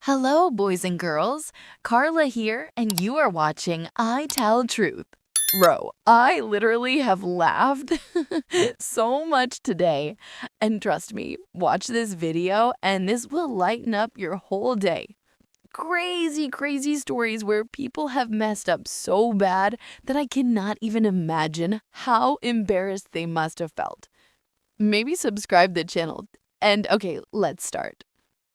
Hello, boys and girls. Carla here, and you are watching I Tell Truth. Bro, I literally have laughed so much today. And trust me, watch this video, and this will lighten up your whole day. Crazy, crazy stories where people have messed up so bad that I cannot even imagine how embarrassed they must have felt. Maybe subscribe the channel. And okay, let's start.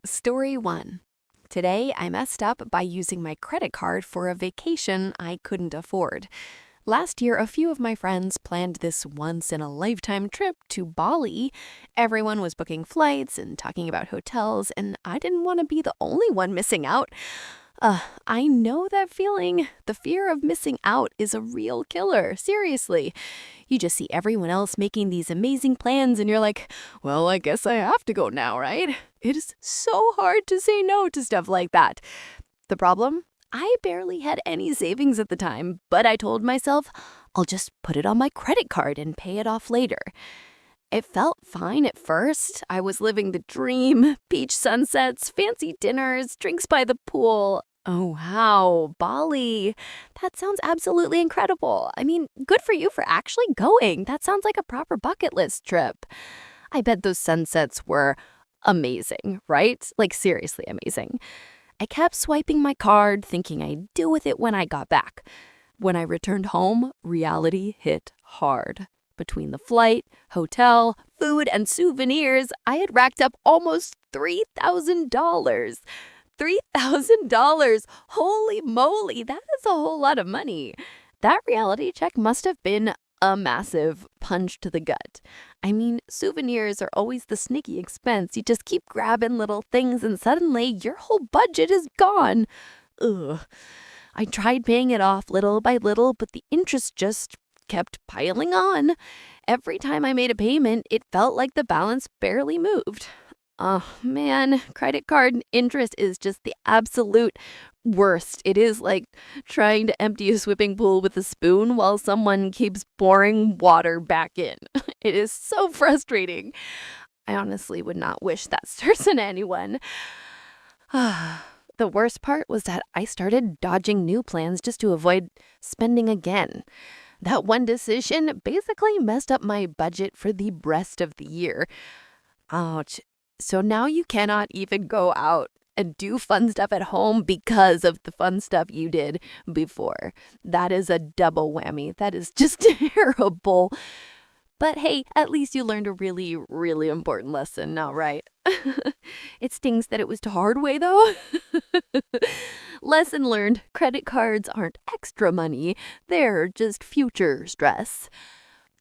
Story 1. Today, I messed up by using my credit card for a vacation I couldn't afford. Last year, a few of my friends planned this once-in-a-lifetime trip to Bali. Everyone was booking flights and talking about hotels, and I didn't want to be the only one missing out. I know that feeling. The fear of missing out is a real killer, seriously. You just see everyone else making these amazing plans and you're like, well, I guess I have to go now, right? It is so hard to say no to stuff like that. The problem? I barely had any savings at the time, but I told myself, I'll just put it on my credit card and pay it off later. It felt fine at first. I was living the dream. Beach sunsets, fancy dinners, drinks by the pool. Oh, wow, Bali. That sounds absolutely incredible. I mean, good for you for actually going. That sounds like a proper bucket list trip. I bet those sunsets were amazing, right? Like, seriously amazing. I kept swiping my card, thinking I'd deal with it when I got back. When I returned home, reality hit hard. Between the flight, hotel, food, and souvenirs, I had racked up almost $3,000. $3,000! Holy moly, that is a whole lot of money. That reality check must have been a massive punch to the gut. I mean, souvenirs are always the sneaky expense. You just keep grabbing little things and suddenly your whole budget is gone. Ugh. I tried paying it off little by little, but the interest just kept piling on. Every time I made a payment, it felt like the balance barely moved. Oh man, credit card interest is just the absolute worst. It is like trying to empty a swimming pool with a spoon while someone keeps pouring water back in. It is so frustrating. I honestly would not wish that stress on anyone. The worst part was that I started dodging new plans just to avoid spending again. That one decision basically messed up my budget for the rest of the year. Ouch. So now you cannot even go out and do fun stuff at home because of the fun stuff you did before. That is a double whammy. That is just terrible. But hey, at least you learned a really, really important lesson now, right? It stings that it was the hard way, though. Lesson learned, credit cards aren't extra money. They're just future stress.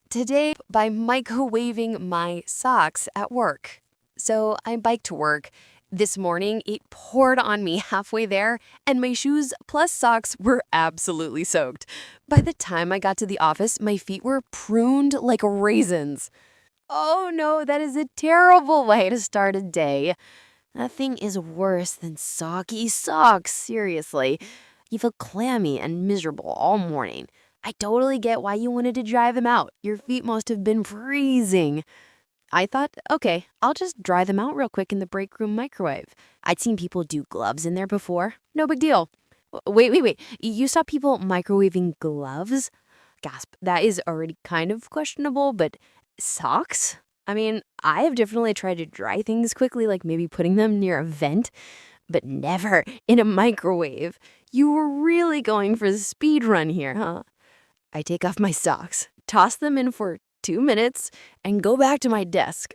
Today, by microwaving my socks at work. So I biked to work. This morning, it poured on me halfway there, and my shoes plus socks were absolutely soaked. By the time I got to the office, my feet were pruned like raisins. Oh no, that is a terrible way to start a day. Nothing is worse than soggy socks, seriously. You feel clammy and miserable all morning. I totally get why you wanted to dry them out. Your feet must have been freezing. I thought, okay, I'll just dry them out real quick in the break room microwave. I'd seen people do gloves in there before. No big deal. Wait. You saw people microwaving gloves? Gasp. That is already kind of questionable, but socks? I mean, I have definitely tried to dry things quickly, like maybe putting them near a vent, but never in a microwave. You were really going for the speed run here, huh? I take off my socks, toss them in for 2 minutes, and go back to my desk.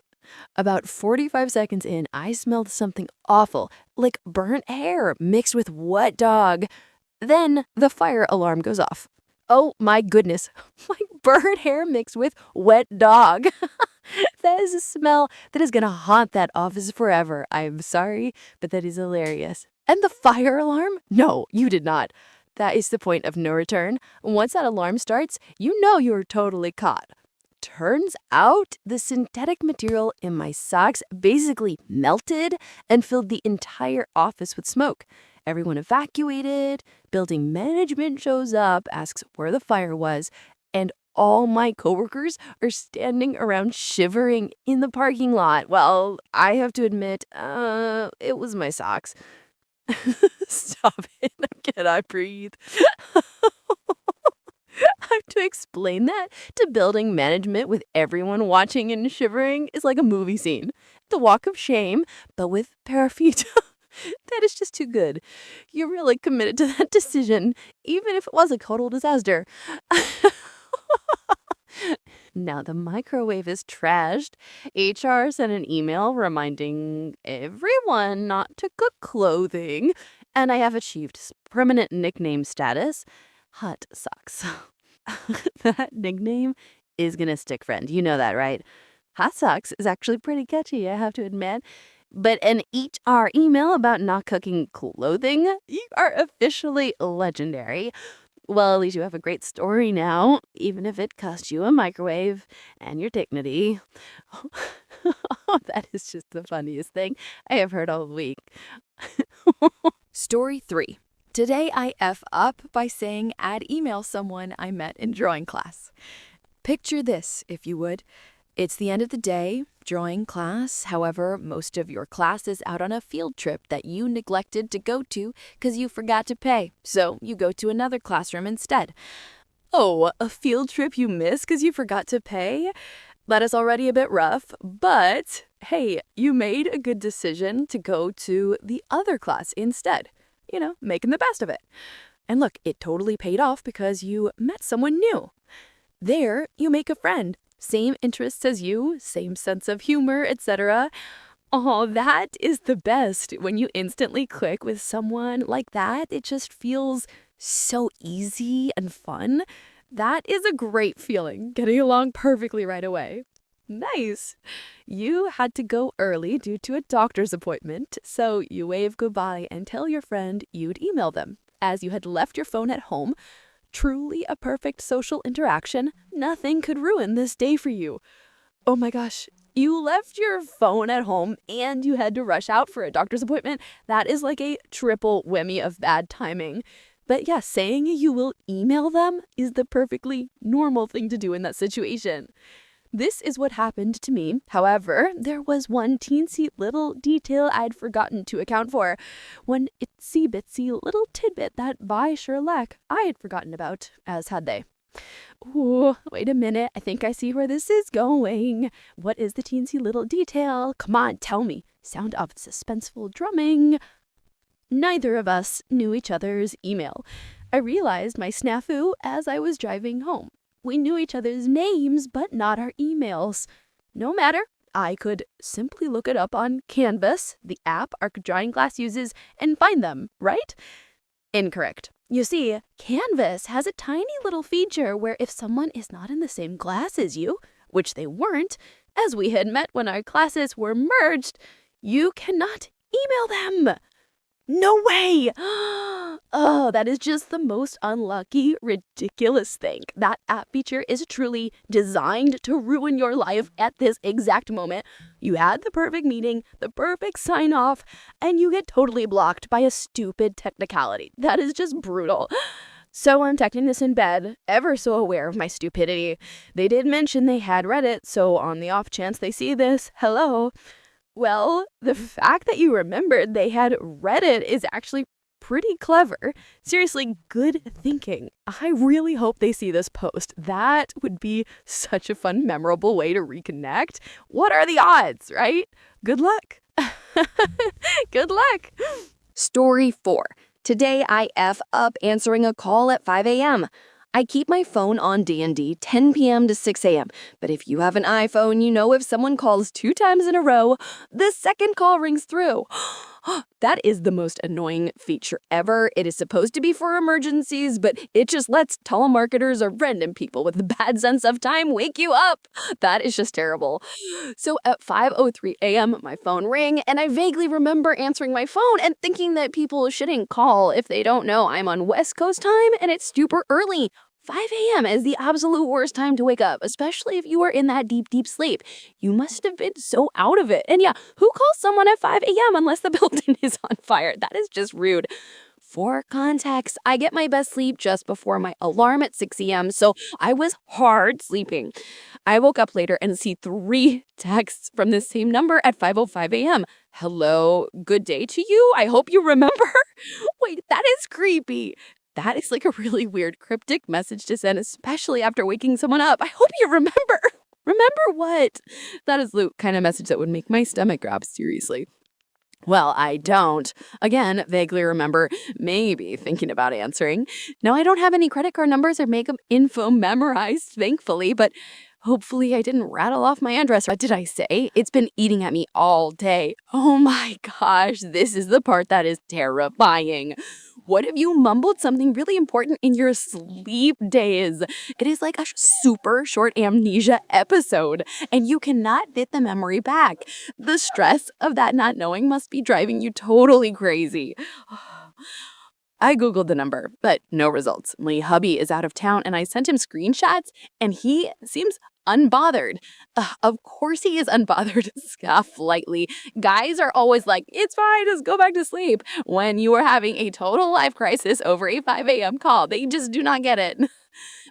About 45 seconds in, I smelled something awful, like burnt hair mixed with wet dog. Then the fire alarm goes off. Oh my goodness, like burnt hair mixed with wet dog. That is a smell that is gonna haunt that office forever. I'm sorry, but that is hilarious. And the fire alarm? No, you did not. That is the point of no return. Once that alarm starts, you know you're totally caught. Turns out the synthetic material in my socks basically melted and filled the entire office with smoke. Everyone evacuated, building management shows up, asks where the fire was, and all my coworkers are standing around shivering in the parking lot. Well, I have to admit, it was my socks. Stop it. Can I breathe? I have to explain that to building management with everyone watching and shivering is like a movie scene. The walk of shame, but with paraffin. That is just too good. You're really committed to that decision, even if it was a total disaster. Now the microwave is trashed. HR sent an email reminding everyone not to cook clothing, and I have achieved permanent nickname status, Hot Socks. That nickname is gonna stick, friend. You know that, right? Hot Socks is actually pretty catchy, I have to admit. But an HR email about not cooking clothing? You are officially legendary. Well, at least you have a great story now, even if it cost you a microwave and your dignity. That is just the funniest thing I have heard all week. Story 3. Today I F up by saying I'd email someone I met in drawing class. Picture this, if you would. It's the end of the day, drawing class. However, most of your class is out on a field trip that you neglected to go to because you forgot to pay. So you go to another classroom instead. Oh, a field trip you missed because you forgot to pay? That is already a bit rough, but hey, you made a good decision to go to the other class instead. You know, making the best of it. And look, it totally paid off because you met someone new. There, you make a friend. Same interests as you, same sense of humor, etc. Oh, that is the best. When you instantly click with someone like that, it just feels so easy and fun. That is a great feeling, getting along perfectly right away. Nice. You had to go early due to a doctor's appointment, so you wave goodbye and tell your friend you'd email them, as you had left your phone at home. Truly a perfect social interaction. Nothing could ruin this day for you. Oh my gosh, you left your phone at home and you had to rush out for a doctor's appointment. That is like a triple whammy of bad timing. But yeah, saying you will email them is the perfectly normal thing to do in that situation. This is what happened to me. However, there was one teensy little detail I'd forgotten to account for. One itsy bitsy little tidbit that by Sherlock I had forgotten about, as had they. Ooh, wait a minute. I think I see where this is going. What is the teensy little detail? Come on, tell me. Sound of suspenseful drumming. Neither of us knew each other's email. I realized my snafu as I was driving home. We knew each other's names, but not our emails. No matter, I could simply look it up on Canvas, the app our drawing class uses, and find them, right? Incorrect. You see, Canvas has a tiny little feature where if someone is not in the same class as you, which they weren't, as we had met when our classes were merged, you cannot email them. No way! Oh, that is just the most unlucky, ridiculous thing. That app feature is truly designed to ruin your life at this exact moment. You had the perfect meeting, the perfect sign-off, and you get totally blocked by a stupid technicality. That is just brutal. So I'm texting this in bed, ever so aware of my stupidity. They did mention they had read it, so on the off chance they see this, hello. Well, the fact that you remembered they had read it is actually pretty clever. Seriously, good thinking. I really hope they see this post. That would be such a fun, memorable way to reconnect. What are the odds, right? Good luck. Good luck. Story 4. Today I F up answering a call at 5 a.m. I keep my phone on D&D 10 p.m. to 6 a.m., but if you have an iPhone, you know if someone calls 2 times in a row, the second call rings through. That is the most annoying feature ever. It is supposed to be for emergencies, but it just lets telemarketers or random people with a bad sense of time wake you up. That is just terrible. So at 5:03 a.m., my phone rang, and I vaguely remember answering my phone and thinking that people shouldn't call if they don't know I'm on West Coast time and it's super early. 5 a.m. is the absolute worst time to wake up, especially if you are in that deep, deep sleep. You must have been so out of it. And yeah, who calls someone at 5 a.m. unless the building is on fire? That is just rude. For context, I get my best sleep just before my alarm at 6 a.m., so I was hard sleeping. I woke up later and see 3 texts from the same number at 5:05 a.m. Hello, good day to you. I hope you remember. Wait, that is creepy. That is like a really weird cryptic message to send, especially after waking someone up. I hope you remember. Remember what? That is the kind of message that would make my stomach drop, seriously. Well, I don't. Again, vaguely remember maybe thinking about answering. No, I don't have any credit card numbers or makeup info memorized, thankfully, but hopefully I didn't rattle off my address. What did I say? It's been eating at me all day. Oh my gosh, this is the part that is terrifying. What if you mumbled something really important in your sleep days? It is like a super short amnesia episode, and you cannot get the memory back. The stress of that not knowing must be driving you totally crazy. I Googled the number, but no results. My hubby is out of town, and I sent him screenshots, and he seems unbothered. Of course he is unbothered. Scoff lightly. Guys are always like, it's fine, just go back to sleep, when you are having a total life crisis over a 5 a.m. call. They just do not get it.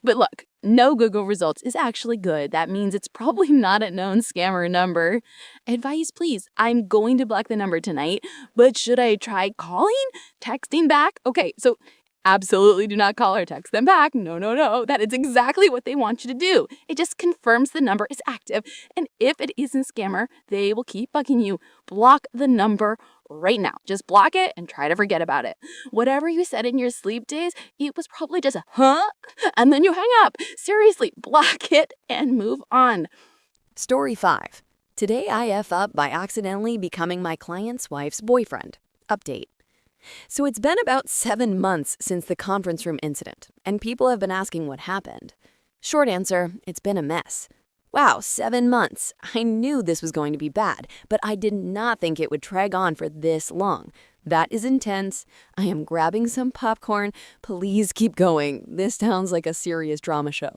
But look, no Google results is actually good. That means it's probably not a known scammer number. Advice, please. I'm going to block the number tonight, but should I try calling? Texting back? Okay, so absolutely do not call or text them back. No. That is exactly what they want you to do. It just confirms the number is active. And if it isn't scammer, they will keep bugging you. Block the number right now. Just block it and try to forget about it. Whatever you said in your sleep days, it was probably just a huh? And then you hang up. Seriously, block it and move on. Story 5. Today I F up by accidentally becoming my client's wife's boyfriend. Update. So it's been about 7 months since the conference room incident, and people have been asking what happened. Short answer, it's been a mess. Wow, 7 months. I knew this was going to be bad, but I did not think it would drag on for this long. That is intense. I am grabbing some popcorn. Please keep going. This sounds like a serious drama show.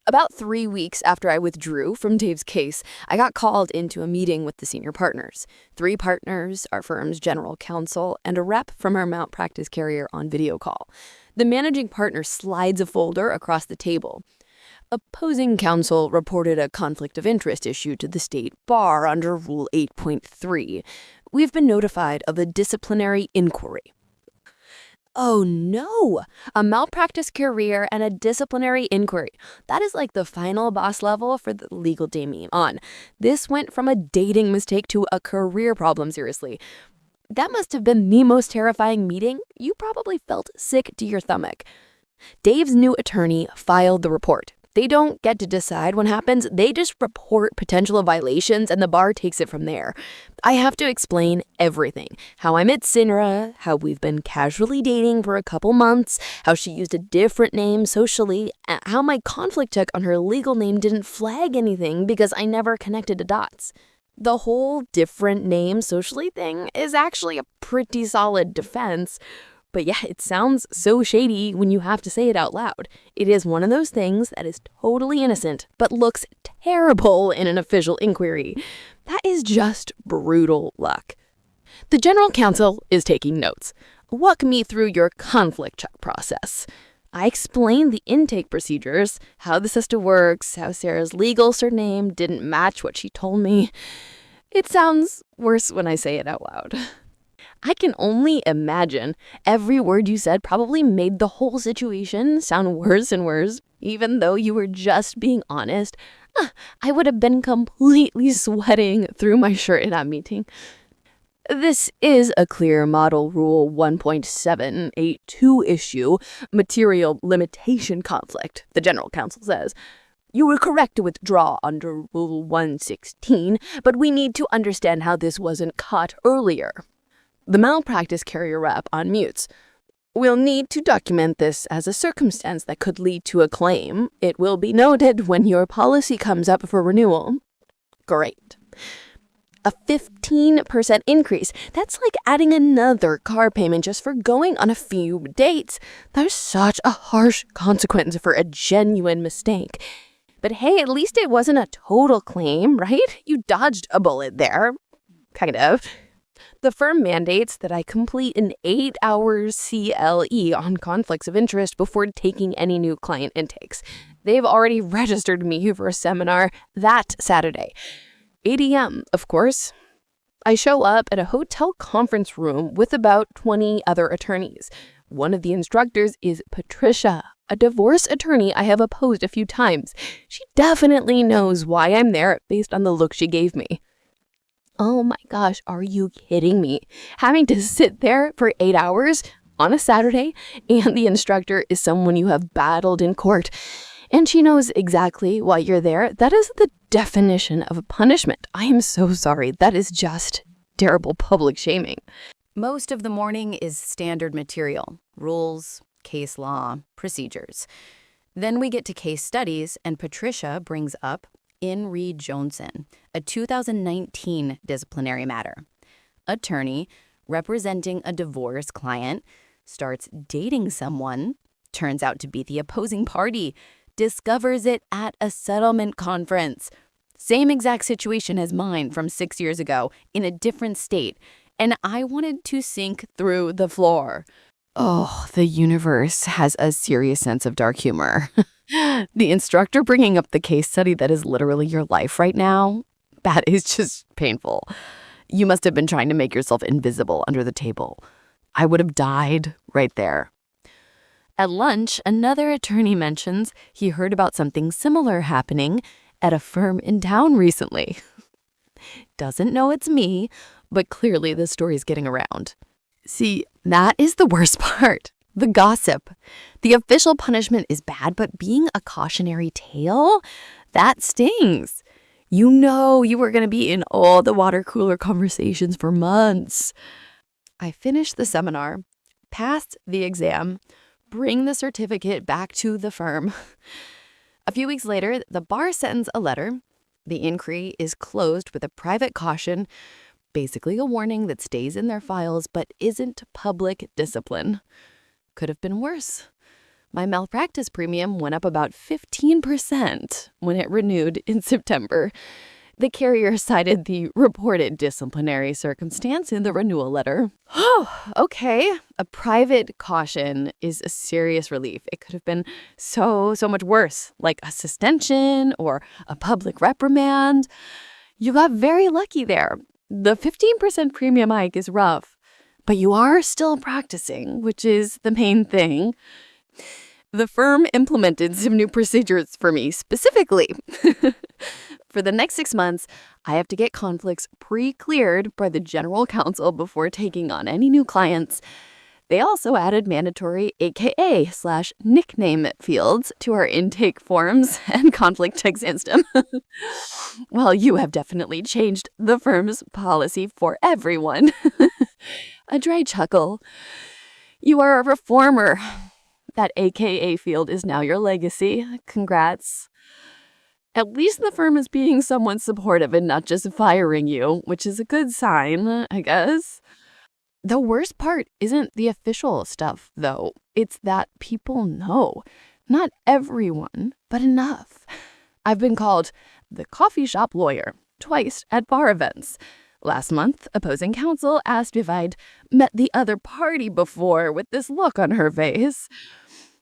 About 3 weeks after I withdrew from Dave's case, I got called into a meeting with the senior partners. 3 partners, our firm's general counsel, and a rep from our malpractice carrier on video call. The managing partner slides a folder across the table. Opposing counsel reported a conflict of interest issue to the state bar under Rule 8.3. We've been notified of a disciplinary inquiry. Oh no! A malpractice career and a disciplinary inquiry. That is like the final boss level for the legal day meme on. This went from a dating mistake to a career problem, seriously. That must have been the most terrifying meeting. You probably felt sick to your stomach. Dave's new attorney filed the report. They don't get to decide what happens. They just report potential violations and the bar takes it from there. I have to explain everything. How I met Sinra, how we've been casually dating for a couple months, how she used a different name socially, how my conflict check on her legal name didn't flag anything because I never connected the dots. The whole different name socially thing is actually a pretty solid defense. But yeah, it sounds so shady when you have to say it out loud. It is one of those things that is totally innocent, but looks terrible in an official inquiry. That is just brutal luck. The general counsel is taking notes. Walk me through your conflict check process. I explained the intake procedures, how the system works, how Sarah's legal surname didn't match what she told me. It sounds worse when I say it out loud. I can only imagine every word you said probably made the whole situation sound worse and worse, even though you were just being honest. I would have been completely sweating through my shirt in that meeting. This is a clear Model Rule 1.782 issue, material limitation conflict, the general counsel says. You were correct to withdraw under Rule 116, but we need to understand how this wasn't caught earlier. The malpractice carrier rep unmutes. We'll need to document this as a circumstance that could lead to a claim. It will be noted when your policy comes up for renewal. Great. A 15% increase. That's like adding another car payment just for going on a few dates. There's such a harsh consequence for a genuine mistake. But hey, at least it wasn't a total claim, right? You dodged a bullet there. Kind of. The firm mandates that I complete an 8-hour CLE on conflicts of interest before taking any new client intakes. They've already registered me for a seminar that Saturday. 8 a.m., of course. I show up at a hotel conference room with about 20 other attorneys. One of the instructors is Patricia, a divorce attorney I have opposed a few times. She definitely knows why I'm there based on the look she gave me. Oh my gosh, are you kidding me? Having to sit there for 8 hours on a Saturday, and the instructor is someone you have battled in court, and she knows exactly why you're there. That is the definition of a punishment. I am so sorry. That is just terrible public shaming. Most of the morning is standard material, rules, case law, procedures. Then we get to case studies, and Patricia brings up In re Johnson, a 2019 disciplinary matter. Attorney, representing a divorce client, starts dating someone, turns out to be the opposing party, discovers it at a settlement conference. Same exact situation as mine from 6 years ago in a different state, and I wanted to sink through the floor. Oh, the universe has a serious sense of dark humor. The instructor bringing up the case study that is literally your life right now, that is just painful. You must have been trying to make yourself invisible under the table. I would have died right there. At lunch, another attorney mentions he heard about something similar happening at a firm in town recently. Doesn't know it's me, but clearly the story's getting around. See, that is the worst part. The gossip. The official punishment is bad, but being a cautionary tale, that stings. You know you were going to be in all the water cooler conversations for months. I finished the seminar, passed the exam, bring the certificate back to the firm. A few weeks later, the bar sends a letter. The inquiry is closed with a private caution, basically a warning that stays in their files but isn't public discipline. Could have been worse. My malpractice premium went up about 15% when it renewed in September. The carrier cited the reported disciplinary circumstance in the renewal letter. Oh, okay. A private caution is a serious relief. It could have been so much worse, like a suspension or a public reprimand. You got very lucky there. The 15% premium hike is rough, but you are still practicing, which is the main thing. The firm implemented some new procedures for me specifically. For the next 6 months, I have to get conflicts pre-cleared by the general counsel before taking on any new clients. They also added mandatory AKA/nickname fields to our intake forms and conflict text system. Well, you have definitely changed the firm's policy for everyone. A dry chuckle. You are a reformer. That AKA field is now your legacy. Congrats. At least the firm is being somewhat supportive and not just firing you, which is a good sign, I guess. The worst part isn't the official stuff, though. It's that people know. Not everyone, but enough. I've been called the coffee shop lawyer twice at bar events. Last month, opposing counsel asked if I'd met the other party before with this look on her face.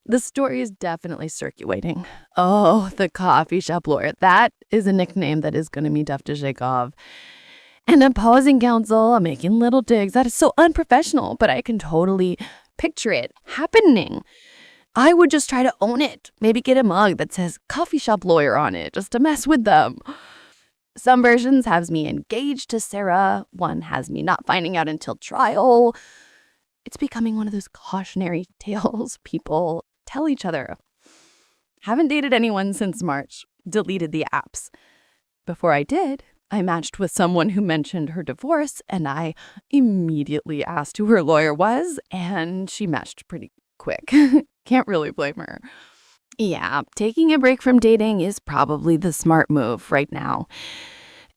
The story is definitely circulating. Oh, the coffee shop lawyer. That is a nickname that is going to be tough to shake off. And opposing counsel making little digs. That is so unprofessional, but I can totally picture it happening. I would just try to own it. Maybe get a mug that says coffee shop lawyer on it just to mess with them. Some versions has me engaged to Sarah. One has me not finding out until trial. It's becoming one of those cautionary tales people tell each other. Haven't dated anyone since March. Deleted the apps. Before I did, I matched with someone who mentioned her divorce, and I immediately asked who her lawyer was, and she matched pretty quick. Can't really blame her. Yeah, taking a break from dating is probably the smart move right now.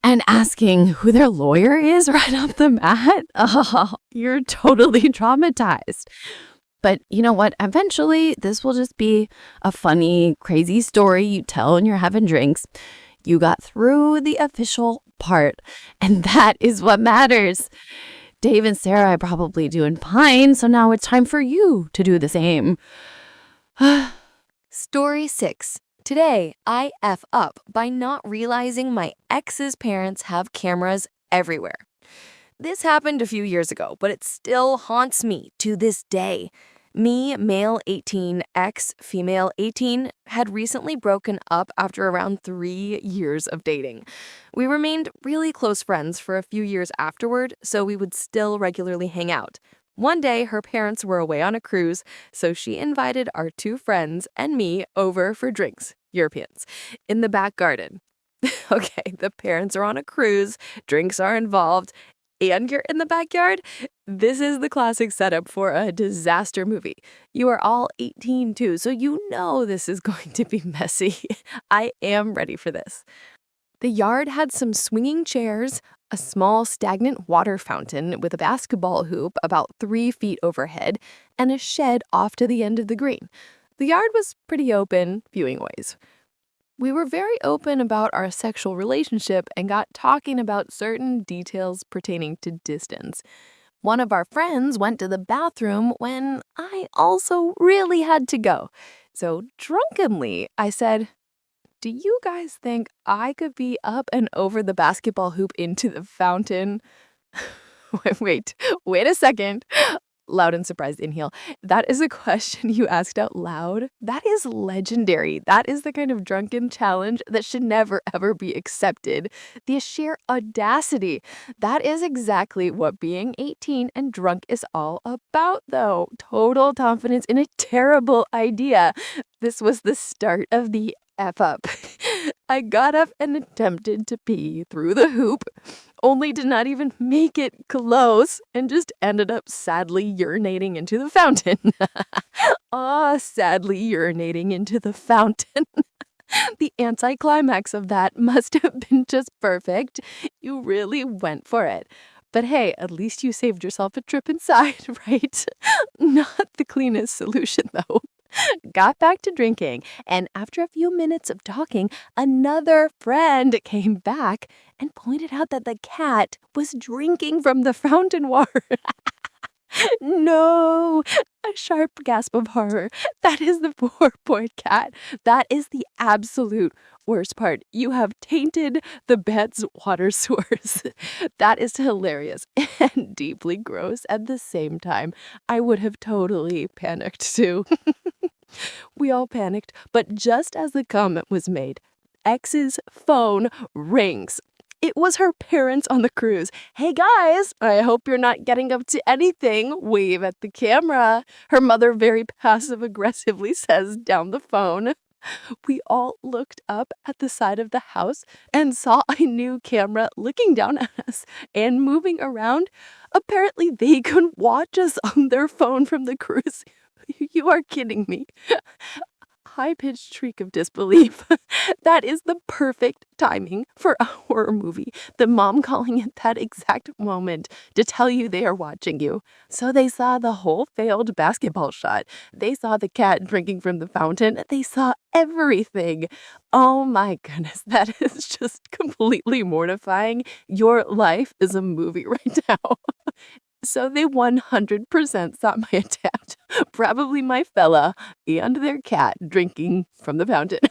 And asking who their lawyer is right off the bat? Oh, you're totally traumatized. But you know what? Eventually, this will just be a funny, crazy story you tell when you're having drinks. You got through the official part, and that is what matters. Dave and Sarah are probably doing fine, so now it's time for you to do the same. Story 6. Today, I F up by not realizing my ex's parents have cameras everywhere. This happened a few years ago, but it still haunts me to this day. Me, male 18, ex, female 18, had recently broken up after around 3 years of dating. We remained really close friends for a few years afterward, so we would still regularly hang out. One day, her parents were away on a cruise, so she invited our 2 friends and me over for drinks, Europeans, in the back garden. Okay, the parents are on a cruise, drinks are involved, and you're in the backyard. This is the classic setup for a disaster movie. You are all 18 too, so you know this is going to be messy. I am ready for this. The yard had some swinging chairs, a small stagnant water fountain with a basketball hoop about 3 feet overhead, and a shed off to the end of the green. The yard was pretty open, viewing-wise. We were very open about our sexual relationship and got talking about certain details pertaining to distance. One of our friends went to the bathroom when I also really had to go. So drunkenly, I said, "Do you guys think I could be up and over the basketball hoop into the fountain?" Wait a second. Loud and surprised inhale. That is a question you asked out loud. That is legendary. That is the kind of drunken challenge that should never ever be accepted. The sheer audacity. That is exactly what being 18 and drunk is all about, though. Total confidence in a terrible idea. This was the start of the F up. I got up and attempted to pee through the hoop, only to not even make it close and just ended up sadly urinating into the fountain. Sadly urinating into the fountain. The anticlimax of that must have been just perfect. You really went for it. But hey, at least you saved yourself a trip inside, right? Not the cleanest solution, though. Got back to drinking, and after a few minutes of talking, another friend came back and pointed out that the cat was drinking from the fountain water. No! A sharp gasp of horror. That is the poor cat. That is the absolute worst part. You have tainted the bed's water source. That is hilarious and deeply gross at the same time. I would have totally panicked too. We all panicked, but just as the comment was made, X's phone rings. It was her parents on the cruise. "Hey guys, I hope you're not getting up to anything. Wave at the camera," her mother very passive-aggressively says down the phone. We all looked up at the side of the house and saw a new camera looking down at us and moving around. Apparently, they could watch us on their phone from the cruise. You are kidding me. High-pitched shriek of disbelief. That is the perfect timing for a horror movie. The mom calling at that exact moment to tell you they are watching you. So they saw the whole failed basketball shot. They saw the cat drinking from the fountain. They saw everything. Oh my goodness, that is just completely mortifying. Your life is a movie right now. So they 100% saw my attempt, probably my fella and their cat drinking from the fountain.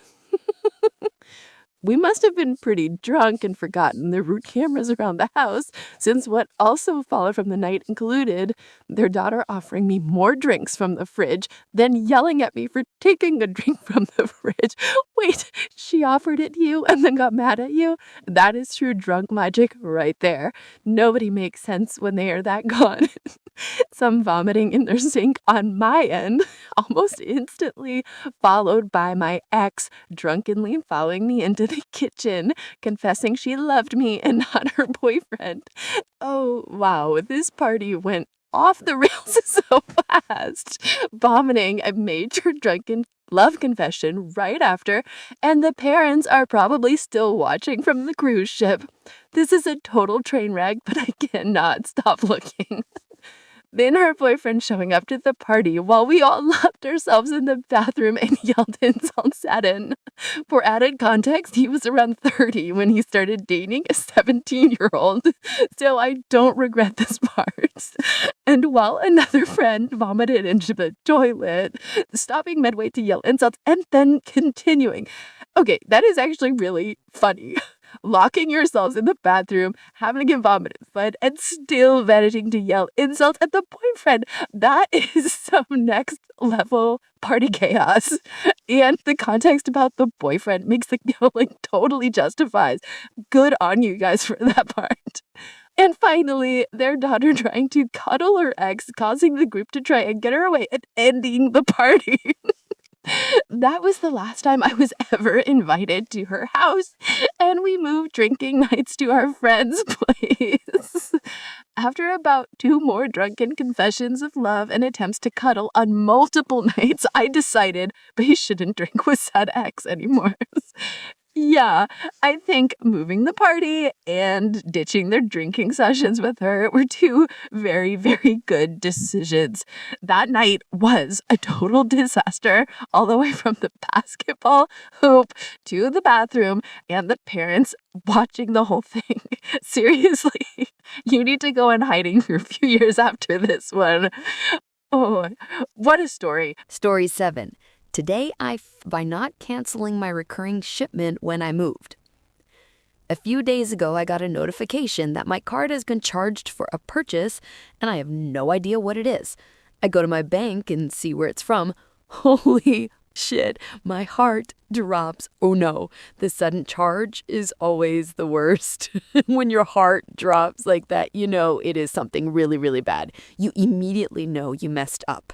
We must have been pretty drunk and forgotten the root cameras around the house, since what also followed from the night included their daughter offering me more drinks from the fridge, then yelling at me for taking a drink from the fridge. Wait, she offered it you and then got mad at you? That is true drunk magic right there. Nobody makes sense when they are that gone. Some vomiting in their sink on my end, almost instantly, followed by my ex drunkenly following me into the kitchen, confessing she loved me and not her boyfriend. Oh, wow, this party went off the rails so fast. Vomiting a major drunken love confession right after, and the parents are probably still watching from the cruise ship. This is a total train wreck, but I cannot stop looking. Then her boyfriend showing up to the party while we all locked ourselves in the bathroom and yelled insults at him. For added context, he was around 30 when he started dating a 17-year-old, so I don't regret this part. And while another friend vomited into the toilet, stopping midway to yell insults and then continuing. Okay, that is actually really funny. Locking yourselves in the bathroom, having to get vomited fed, and still managing to yell insults at the boyfriend. That is some next level party chaos. And the context about the boyfriend makes the yelling totally justifies. Good on you guys for that part. And finally, their daughter trying to cuddle her ex, causing the group to try and get her away and ending the party. That was the last time I was ever invited to her house, and we moved drinking nights to our friend's place. After about 2 more drunken confessions of love and attempts to cuddle on multiple nights, I decided they shouldn't drink with said ex anymore. Yeah, I think moving the party and ditching their drinking sessions with her were 2 very, very good decisions. That night was a total disaster, all the way from the basketball hoop to the bathroom and the parents watching the whole thing. Seriously, you need to go in hiding for a few years after this one. Oh, what a story. Story 7. Today by not canceling my recurring shipment when I moved. A few days ago, I got a notification that my card has been charged for a purchase, and I have no idea what it is. I go to my bank and see where it's from. Holy shit, my heart drops. Oh no, the sudden charge is always the worst. When your heart drops like that, you know it is something really, really bad. You immediately know you messed up.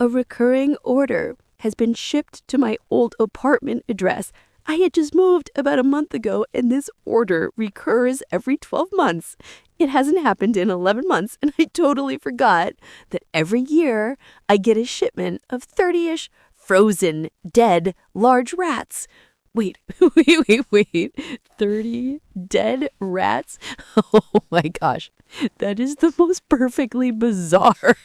A recurring order has been shipped to my old apartment address. I had just moved about a month ago, and this order recurs every 12 months. It hasn't happened in 11 months, and I totally forgot that every year I get a shipment of 30-ish frozen, dead, large rats. Wait. 30 dead rats? Oh my gosh. That is the most perfectly bizarre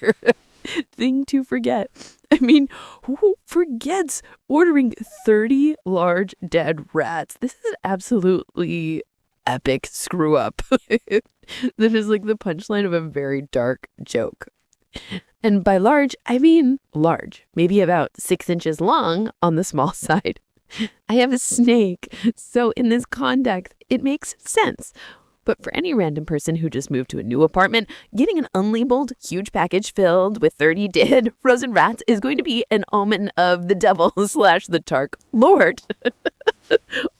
thing to forget. I mean, who forgets ordering 30 large dead rats? This is absolutely epic screw up. That is like the punchline of a very dark joke. And by large, I mean large, maybe about 6 inches long on the small side. I have a snake, so in this context, it makes sense. But for any random person who just moved to a new apartment, getting an unlabeled huge package filled with 30 dead frozen rats is going to be an omen of the devil / the Dark Lord.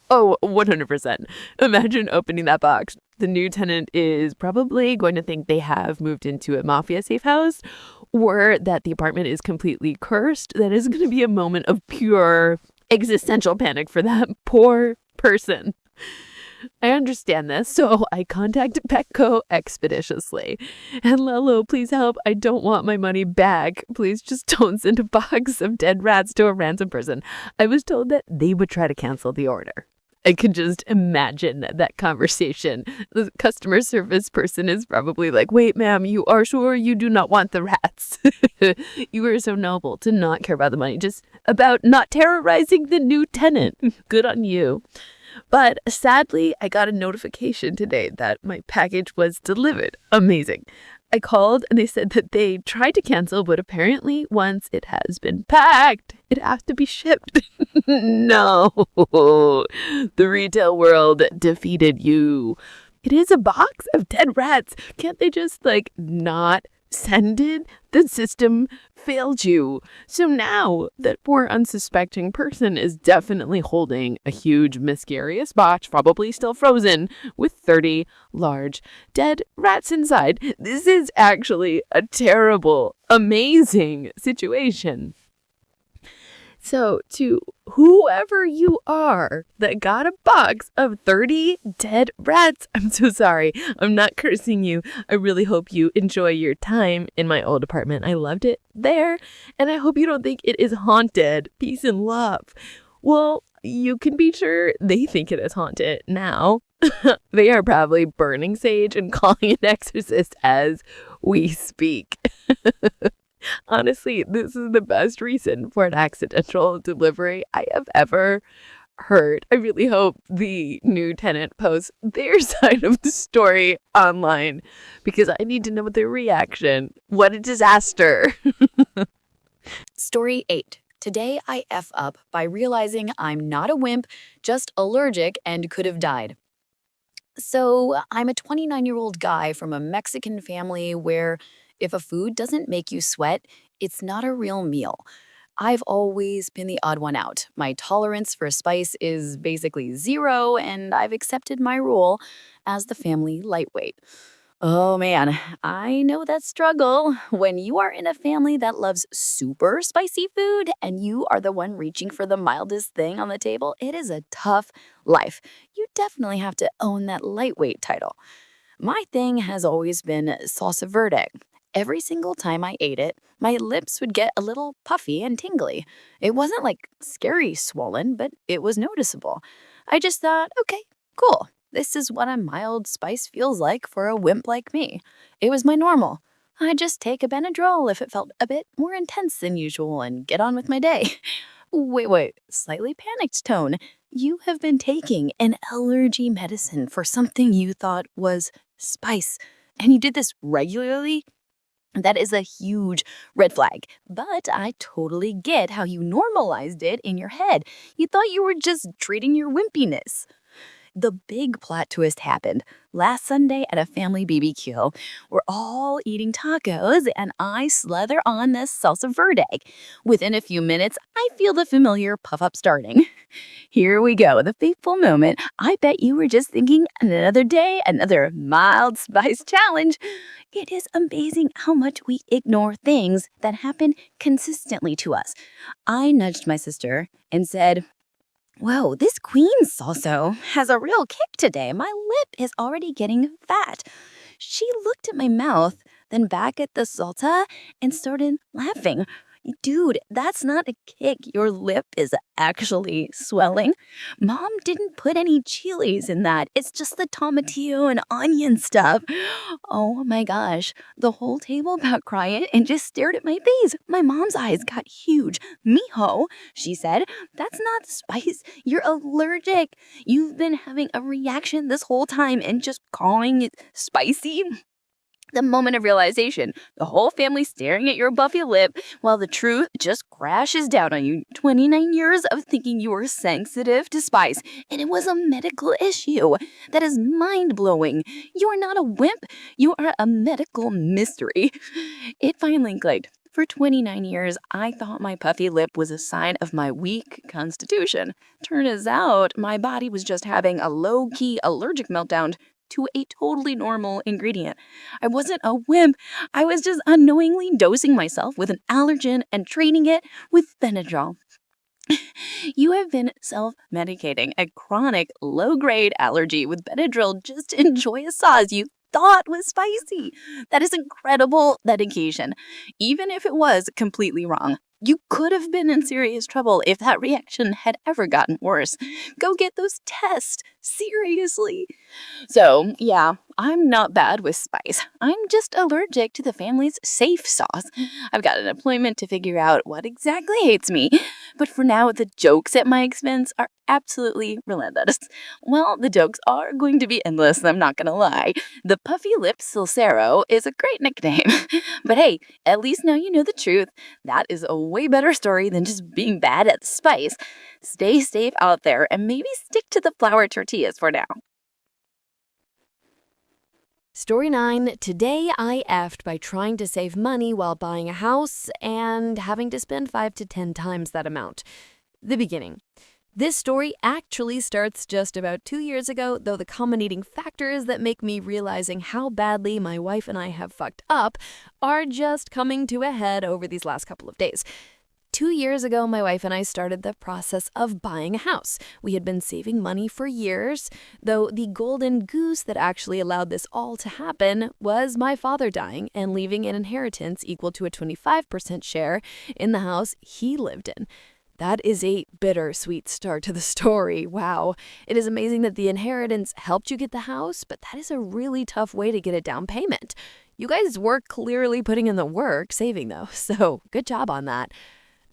Oh, 100%. Imagine opening that box. The new tenant is probably going to think they have moved into a mafia safe house, or that the apartment is completely cursed. That is going to be a moment of pure existential panic for that poor person. I understand this, so I contact Petco expeditiously. And Lello, please help. I don't want my money back. Please just don't send a box of dead rats to a random person. I was told that they would try to cancel the order. I could just imagine that conversation. The customer service person is probably like, wait, ma'am, you are sure you do not want the rats? You are so noble to not care about the money, just about not terrorizing the new tenant. Good on you. But sadly, I got a notification today that my package was delivered. Amazing. I called and they said that they tried to cancel, but apparently once it has been packed, it has to be shipped. No, the retail world defeated you. It is a box of dead rats. Can't they just not send it? The system failed you. So now that poor unsuspecting person is definitely holding a huge mysterious box, probably still frozen, with 30 large dead rats inside. This is actually a terrible, amazing situation. So to whoever you are that got a box of 30 dead rats, I'm so sorry. I'm not cursing you. I really hope you enjoy your time in my old apartment. I loved it there, and I hope you don't think it is haunted. Peace and love. Well, you can be sure they think it is haunted now. They are probably burning sage and calling an exorcist as we speak. Honestly, this is the best reason for an accidental delivery I have ever heard. I really hope the new tenant posts their side of the story online because I need to know their reaction. What a disaster. Story 8. Today I F up by realizing I'm not a wimp, just allergic and could have died. So, I'm a 29-year-old guy from a Mexican family where if a food doesn't make you sweat, it's not a real meal. I've always been the odd one out. My tolerance for spice is basically zero, and I've accepted my role as the family lightweight. Oh man, I know that struggle. When you are in a family that loves super spicy food and you are the one reaching for the mildest thing on the table, it is a tough life. You definitely have to own that lightweight title. My thing has always been salsa verde. Every single time I ate it, my lips would get a little puffy and tingly. It wasn't like scary swollen, but it was noticeable. I just thought, okay, cool. This is what a mild spice feels like for a wimp like me. It was my normal. I'd just take a Benadryl if it felt a bit more intense than usual and get on with my day. Wait, slightly panicked tone. You have been taking an allergy medicine for something you thought was spice, and you did this regularly? That is a huge red flag, but I totally get how you normalized it in your head. You thought you were just treating your wimpiness. The big plot twist happened last Sunday at a family BBQ. We're all eating tacos, and I slather on this salsa verde. Within a few minutes, I feel the familiar puff up starting. Here we go, the fateful moment. I bet you were just thinking another day, another mild spice challenge. It is amazing how much we ignore things that happen consistently to us. I nudged my sister and said, "Whoa, this queen salsa has a real kick today. My lip is already getting fat." She looked at my mouth, then back at the salsa, and started laughing. "Dude, that's not a kick. Your lip is actually swelling. Mom didn't put any chilies in that. It's just the tomatillo and onion stuff." Oh my gosh. The whole table got quiet and just stared at my face. My mom's eyes got huge. "Mijo," she said, "that's not spice. You're allergic. You've been having a reaction this whole time and just calling it spicy." The moment of realization, the whole family staring at your buffy lip while the truth just crashes down on you. 29 years of thinking you were sensitive to spice, and it was a medical issue. That is mind-blowing. You are not a wimp. You are a medical mystery. It finally clicked. For 29 years, I thought my puffy lip was a sign of my weak constitution. Turns out, my body was just having a low-key allergic meltdown to a totally normal ingredient. I wasn't a wimp. I was just unknowingly dosing myself with an allergen and treating it with Benadryl. You have been self-medicating a chronic low-grade allergy with Benadryl just to enjoy a sauce you thought was spicy. That is incredible dedication, even if it was completely wrong. You could have been in serious trouble if that reaction had ever gotten worse. Go get those tests. Seriously. So, yeah, I'm not bad with spice. I'm just allergic to the family's safe sauce. I've got an appointment to figure out what exactly hates me. But for now, the jokes at my expense are absolutely relentless. Well, the jokes are going to be endless, I'm not gonna lie. The puffy lip Silcero is a great nickname. But hey, at least now you know the truth. That is a way better story than just being bad at spice. Stay safe out there and maybe stick to the flour tortillas for now. Story 9. Today I effed by trying to save money while buying a house and having to spend 5 to 10 times that amount. The beginning. This story actually starts just about 2 years ago, though the culminating factors that make me realizing how badly my wife and I have fucked up are just coming to a head over these last couple of days. 2 years ago, my wife and I started the process of buying a house. We had been saving money for years, though the golden goose that actually allowed this all to happen was my father dying and leaving an inheritance equal to a 25% share in the house he lived in. That is a bittersweet start to the story. Wow. It is amazing that the inheritance helped you get the house, but that is a really tough way to get a down payment. You guys were clearly putting in the work saving though, so good job on that.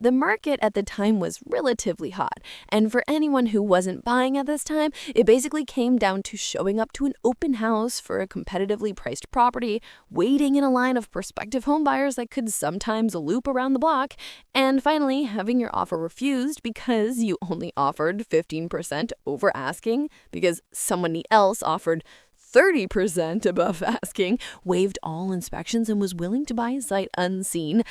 The market at the time was relatively hot, and for anyone who wasn't buying at this time, it basically came down to showing up to an open house for a competitively priced property, waiting in a line of prospective homebuyers that could sometimes loop around the block, and finally having your offer refused because you only offered 15% over asking because someone else offered 30% above asking, waived all inspections, and was willing to buy sight unseen.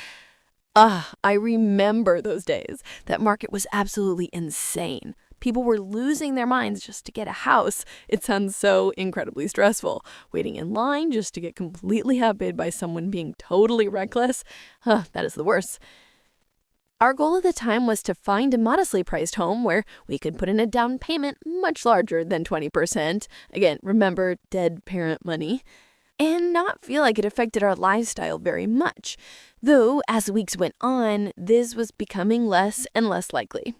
I remember those days. That market was absolutely insane. People were losing their minds just to get a house. It sounds so incredibly stressful. Waiting in line just to get completely outbid by someone being totally reckless. That is the worst. Our goal at the time was to find a modestly priced home where we could put in a down payment much larger than 20%. Again, remember, dead parent money. And not feel like it affected our lifestyle very much. Though, as weeks went on, this was becoming less and less likely.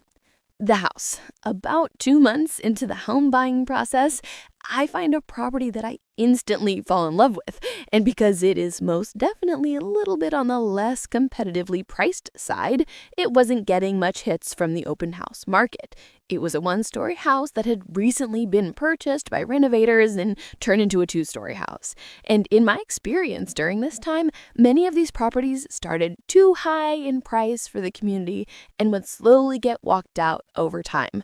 The house. About 2 months into the home buying process, I find a property that I instantly fall in love with. And because it is most definitely a little bit on the less competitively priced side, it wasn't getting much hits from the open house market. It was a 1-story house that had recently been purchased by renovators and turned into a 2-story house. And in my experience during this time, many of these properties started too high in price for the community and would slowly get walked out over time.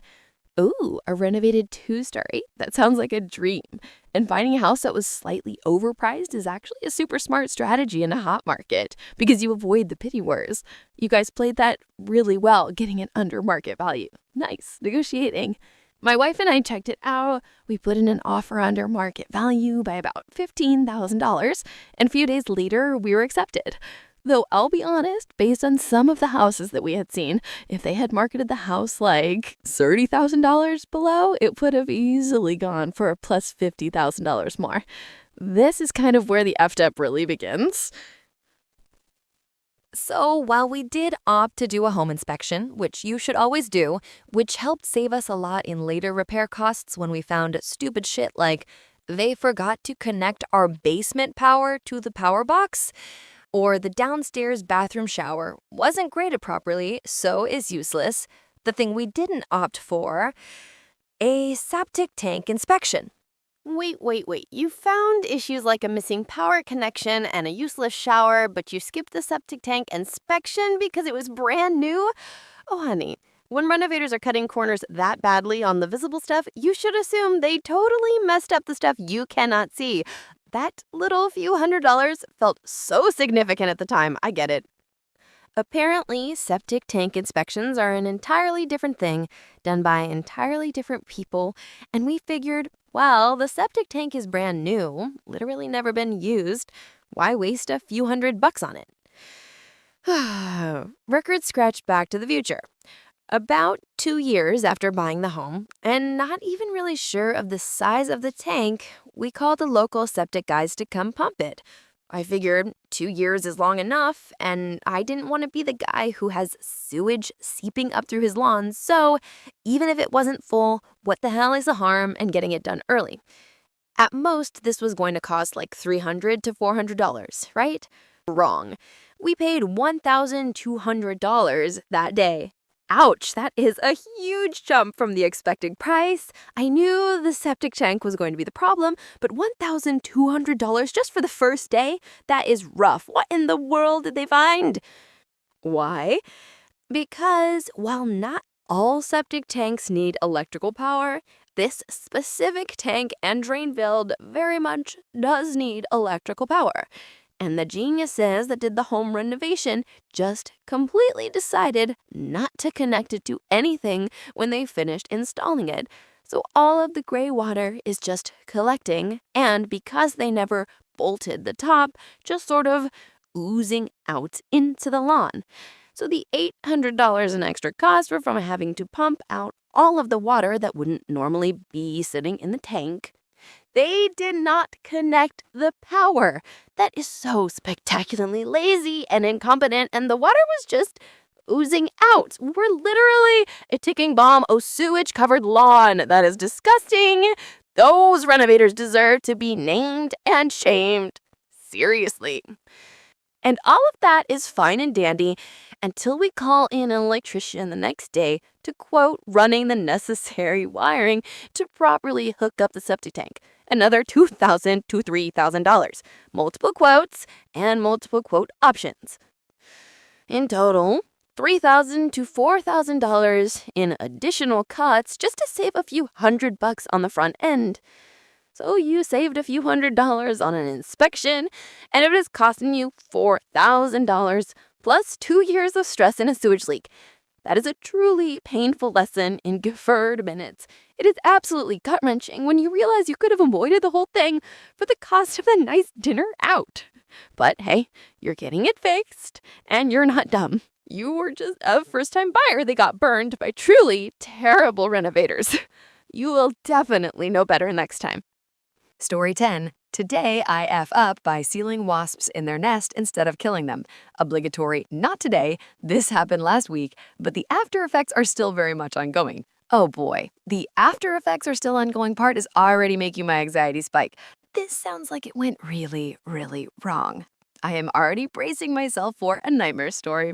Ooh, a renovated 2-story? That sounds like a dream. And finding a house that was slightly overpriced is actually a super smart strategy in a hot market because you avoid the pity wars. You guys played that really well, getting it under market value. Nice, negotiating. My wife and I checked it out. We put in an offer under market value by about $15,000, and a few days later, we were accepted. Though I'll be honest, based on some of the houses that we had seen, if they had marketed the house like $30,000 below, it would have easily gone for a plus $50,000 more. This is kind of where the effed up really begins. So while we did opt to do a home inspection, which you should always do, which helped save us a lot in later repair costs when we found stupid shit like they forgot to connect our basement power to the power box, or the downstairs bathroom shower wasn't graded properly, so is useless. The thing we didn't opt for, a septic tank inspection. Wait. You found issues like a missing power connection and a useless shower, but you skipped the septic tank inspection because it was brand new? Oh, honey, when renovators are cutting corners that badly on the visible stuff, you should assume they totally messed up the stuff you cannot see. That little few $100s felt so significant at the time. I get it. Apparently, septic tank inspections are an entirely different thing, done by entirely different people, and we figured, well, the septic tank is brand new, literally never been used. Why waste a few $100 on it? Record scratched back to the future. About 2 years after buying the home, and not even really sure of the size of the tank, we called the local septic guys to come pump it. I figured 2 years is long enough, and I didn't want to be the guy who has sewage seeping up through his lawn, so even if it wasn't full, what the hell is the harm in getting it done early? At most, this was going to cost like $300 to $400, right? Wrong. We paid $1,200 that day. Ouch, that is a huge jump from the expected price. I knew the septic tank was going to be the problem, but $1,200 just for the first day? That is rough. What in the world did they find? Why? Because while not all septic tanks need electrical power, this specific tank and drain field very much does need electrical power. And the geniuses that did the home renovation just completely decided not to connect it to anything when they finished installing it. So all of the gray water is just collecting, and because they never bolted the top, just sort of oozing out into the lawn. So the $800 in extra cost were from having to pump out all of the water that wouldn't normally be sitting in the tank. They did not connect the power. That is so spectacularly lazy and incompetent, and the water was just oozing out. We're literally a ticking bomb of sewage-covered lawn. That is disgusting. Those renovators deserve to be named and shamed. Seriously. And all of that is fine and dandy until we call in an electrician the next day to, quote, running the necessary wiring to properly hook up the septic tank. Another $2,000 to $3,000. Multiple quotes and multiple quote options. In total, $3,000 to $4,000 in additional cuts just to save a few $100 on the front end. So you saved a few $100 on an inspection, and it is costing you $4,000 plus 2 years of stress in a sewage leak. That is a truly painful lesson in deferred minutes. It is absolutely gut-wrenching when you realize you could have avoided the whole thing for the cost of a nice dinner out. But hey, you're getting it fixed, and you're not dumb. You were just a first-time buyer that got burned by truly terrible renovators. You will definitely know better next time. Story 10. Today, I F up by sealing wasps in their nest instead of killing them. Obligatory, not today. This happened last week, but the after effects are still very much ongoing. Oh boy, the after effects are still ongoing part is already making my anxiety spike. This sounds like it went really, really wrong. I am already bracing myself for a nightmare story.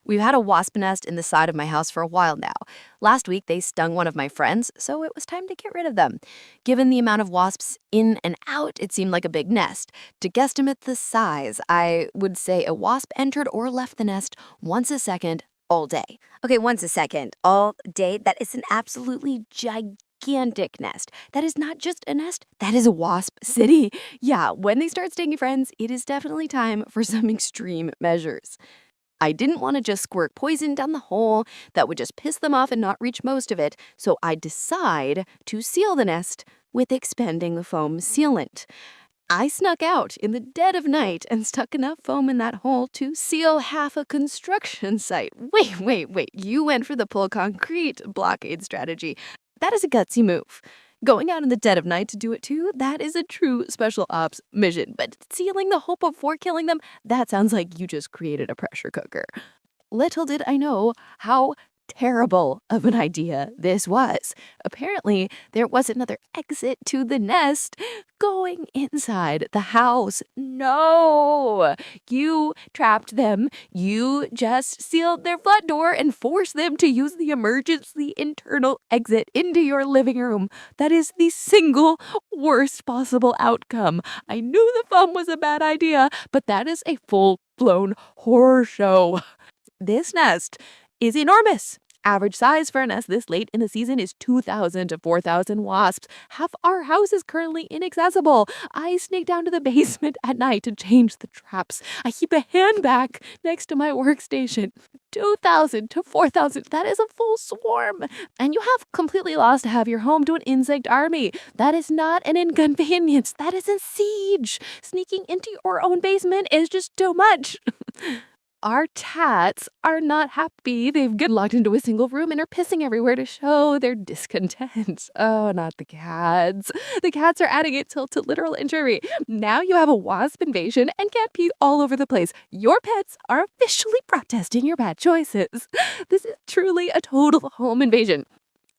We've had a wasp nest in the side of my house for a while now. Last week, they stung one of my friends, so it was time to get rid of them. Given the amount of wasps in and out, it seemed like a big nest. To guesstimate the size, I would say a wasp entered or left the nest once a second all day. Okay, once a second, all day, that is an absolutely gigantic nest. That is not just a nest, that is a wasp city. Yeah, when they start stinging friends, it is definitely time for some extreme measures. I didn't want to just squirt poison down the hole that would just piss them off and not reach most of it, so I decide to seal the nest with expanding foam sealant. I snuck out in the dead of night and stuck enough foam in that hole to seal half a construction site. Wait, you went for the pull concrete blockade strategy. That is a gutsy move. Going out in the dead of night to do it too, that is a true special ops mission. But sealing the hole before killing them, that sounds like you just created a pressure cooker. Little did I know how terrible of an idea this was. Apparently, there was another exit to the nest going inside the house. No! You trapped them. You just sealed their front door and forced them to use the emergency internal exit into your living room. That is the single worst possible outcome. I knew the foam was a bad idea, but that is a full-blown horror show. This nest is enormous. Average size for a nest this late in the season is 2,000 to 4,000 wasps. Half our house is currently inaccessible. I sneak down to the basement at night to change the traps. I keep a handbag next to my workstation. 2,000 to 4,000, that is a full swarm. And you have completely lost half your home to an insect army. That is not an inconvenience. That is a siege. Sneaking into your own basement is just too much. Our cats are not happy. They've get locked into a single room and are pissing everywhere to show their discontent. Oh, not the cats. The cats are adding insult to literal injury. Now you have a wasp invasion and cat pee all over the place. Your pets are officially protesting your bad choices. This is truly a total home invasion.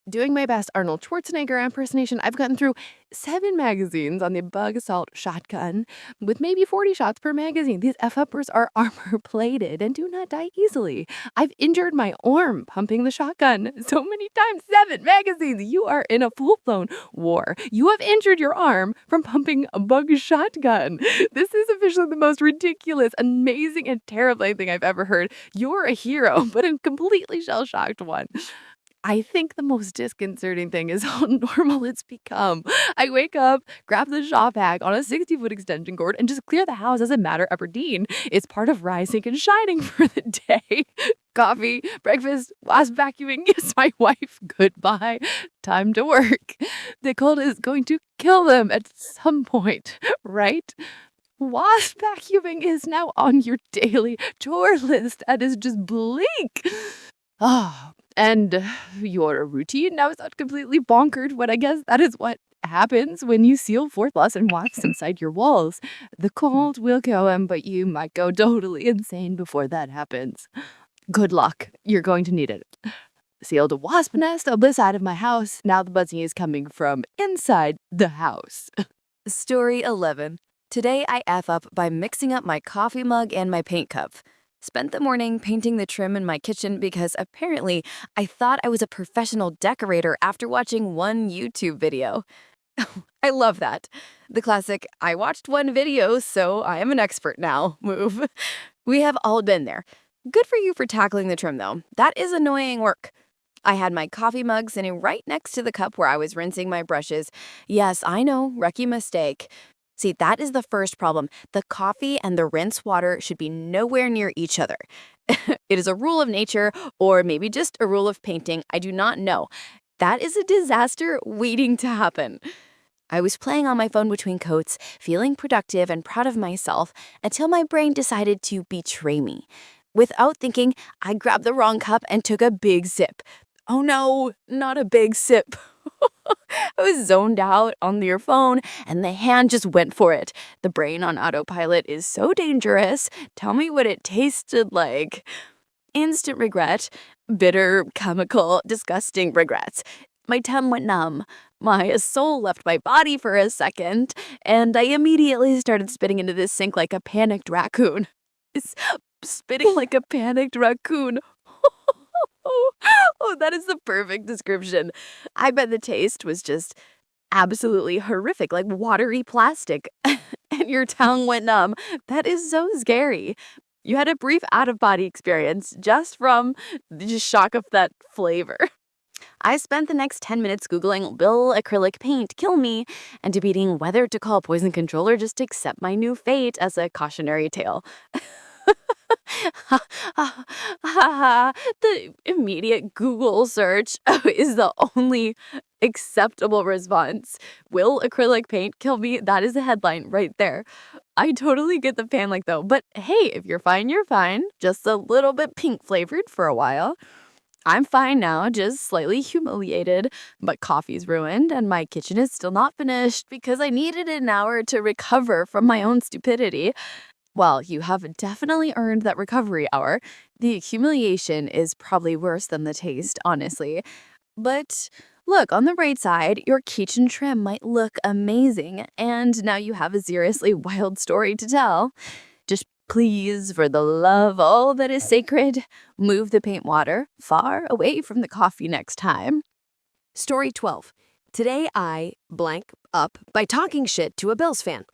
Doing my best Arnold Schwarzenegger impersonation, I've gotten through 7 magazines on the Bug Assault shotgun with maybe 40 shots per magazine. These F-uppers are armor-plated and do not die easily. I've injured my arm pumping the shotgun so many times. 7 magazines! You are in a full-blown war. You have injured your arm from pumping a bug shotgun. This is officially the most ridiculous, amazing, and terrifying thing I've ever heard. You're a hero, but a completely shell-shocked one. I think the most disconcerting thing is how normal it's become. I wake up, grab the shop vac on a 60-foot extension cord, and just clear the house as a matter of routine. It's part of rising and shining for the day. Coffee, breakfast, wasp vacuuming. Yes, my wife. Goodbye. Time to work. The cold is going to kill them at some point, right? Wasp vacuuming is now on your daily chore list. That is just bleak. And your routine now is not completely bonkered, but I guess that is what happens when you seal 4+ and wasps inside your walls. The cold will kill them, but you might go totally insane before that happens. Good luck. You're going to need it. Sealed a wasp nest on this side of my house. Now the buzzing is coming from inside the house. Story 11. Today I F up by mixing up my coffee mug and my paint cup. Spent the morning painting the trim in my kitchen because apparently I thought I was a professional decorator after watching one YouTube video. I love that. The classic, I watched one video, so I am an expert now move. We have all been there. Good for you for tackling the trim, though. That is annoying work. I had my coffee mug sitting right next to the cup where I was rinsing my brushes. Yes, I know, rookie mistake. See, that is the first problem. The coffee and the rinse water should be nowhere near each other. It is a rule of nature, or maybe just a rule of painting. I do not know. That is a disaster waiting to happen. I was playing on my phone between coats, feeling productive and proud of myself, until my brain decided to betray me. Without thinking, I grabbed the wrong cup and took a big sip. Oh no, not a big sip. I was zoned out on your phone, and the hand just went for it. The brain on autopilot is so dangerous. Tell me what it tasted like. Instant regret. Bitter, chemical, disgusting regrets. My tongue went numb. My soul left my body for a second, and I immediately started spitting into this sink like a panicked raccoon. Spitting like a panicked raccoon. Oh, that is the perfect description. I bet the taste was just absolutely horrific, like watery plastic, and your tongue went numb. That is so scary. You had a brief out-of-body experience just from the shock of that flavor. I spent the next 10 minutes Googling "will acrylic paint kill me?" and debating whether to call poison control or just accept my new fate as a cautionary tale. The immediate Google search is the only acceptable response. Will acrylic paint kill me? That is the headline right there. I totally get the panic though, but hey, if you're fine, you're fine. Just a little bit pink flavored for a while. I'm fine now, just slightly humiliated, but coffee's ruined and my kitchen is still not finished because I needed an hour to recover from my own stupidity. Well, you have definitely earned that recovery hour. The humiliation is probably worse than the taste, honestly. But look, on the bright side, your kitchen trim might look amazing, and now you have a seriously wild story to tell. Just please, for the love of all that is sacred, move the paint water far away from the coffee next time. Story 12. Today I blank up by talking shit to a Bills fan.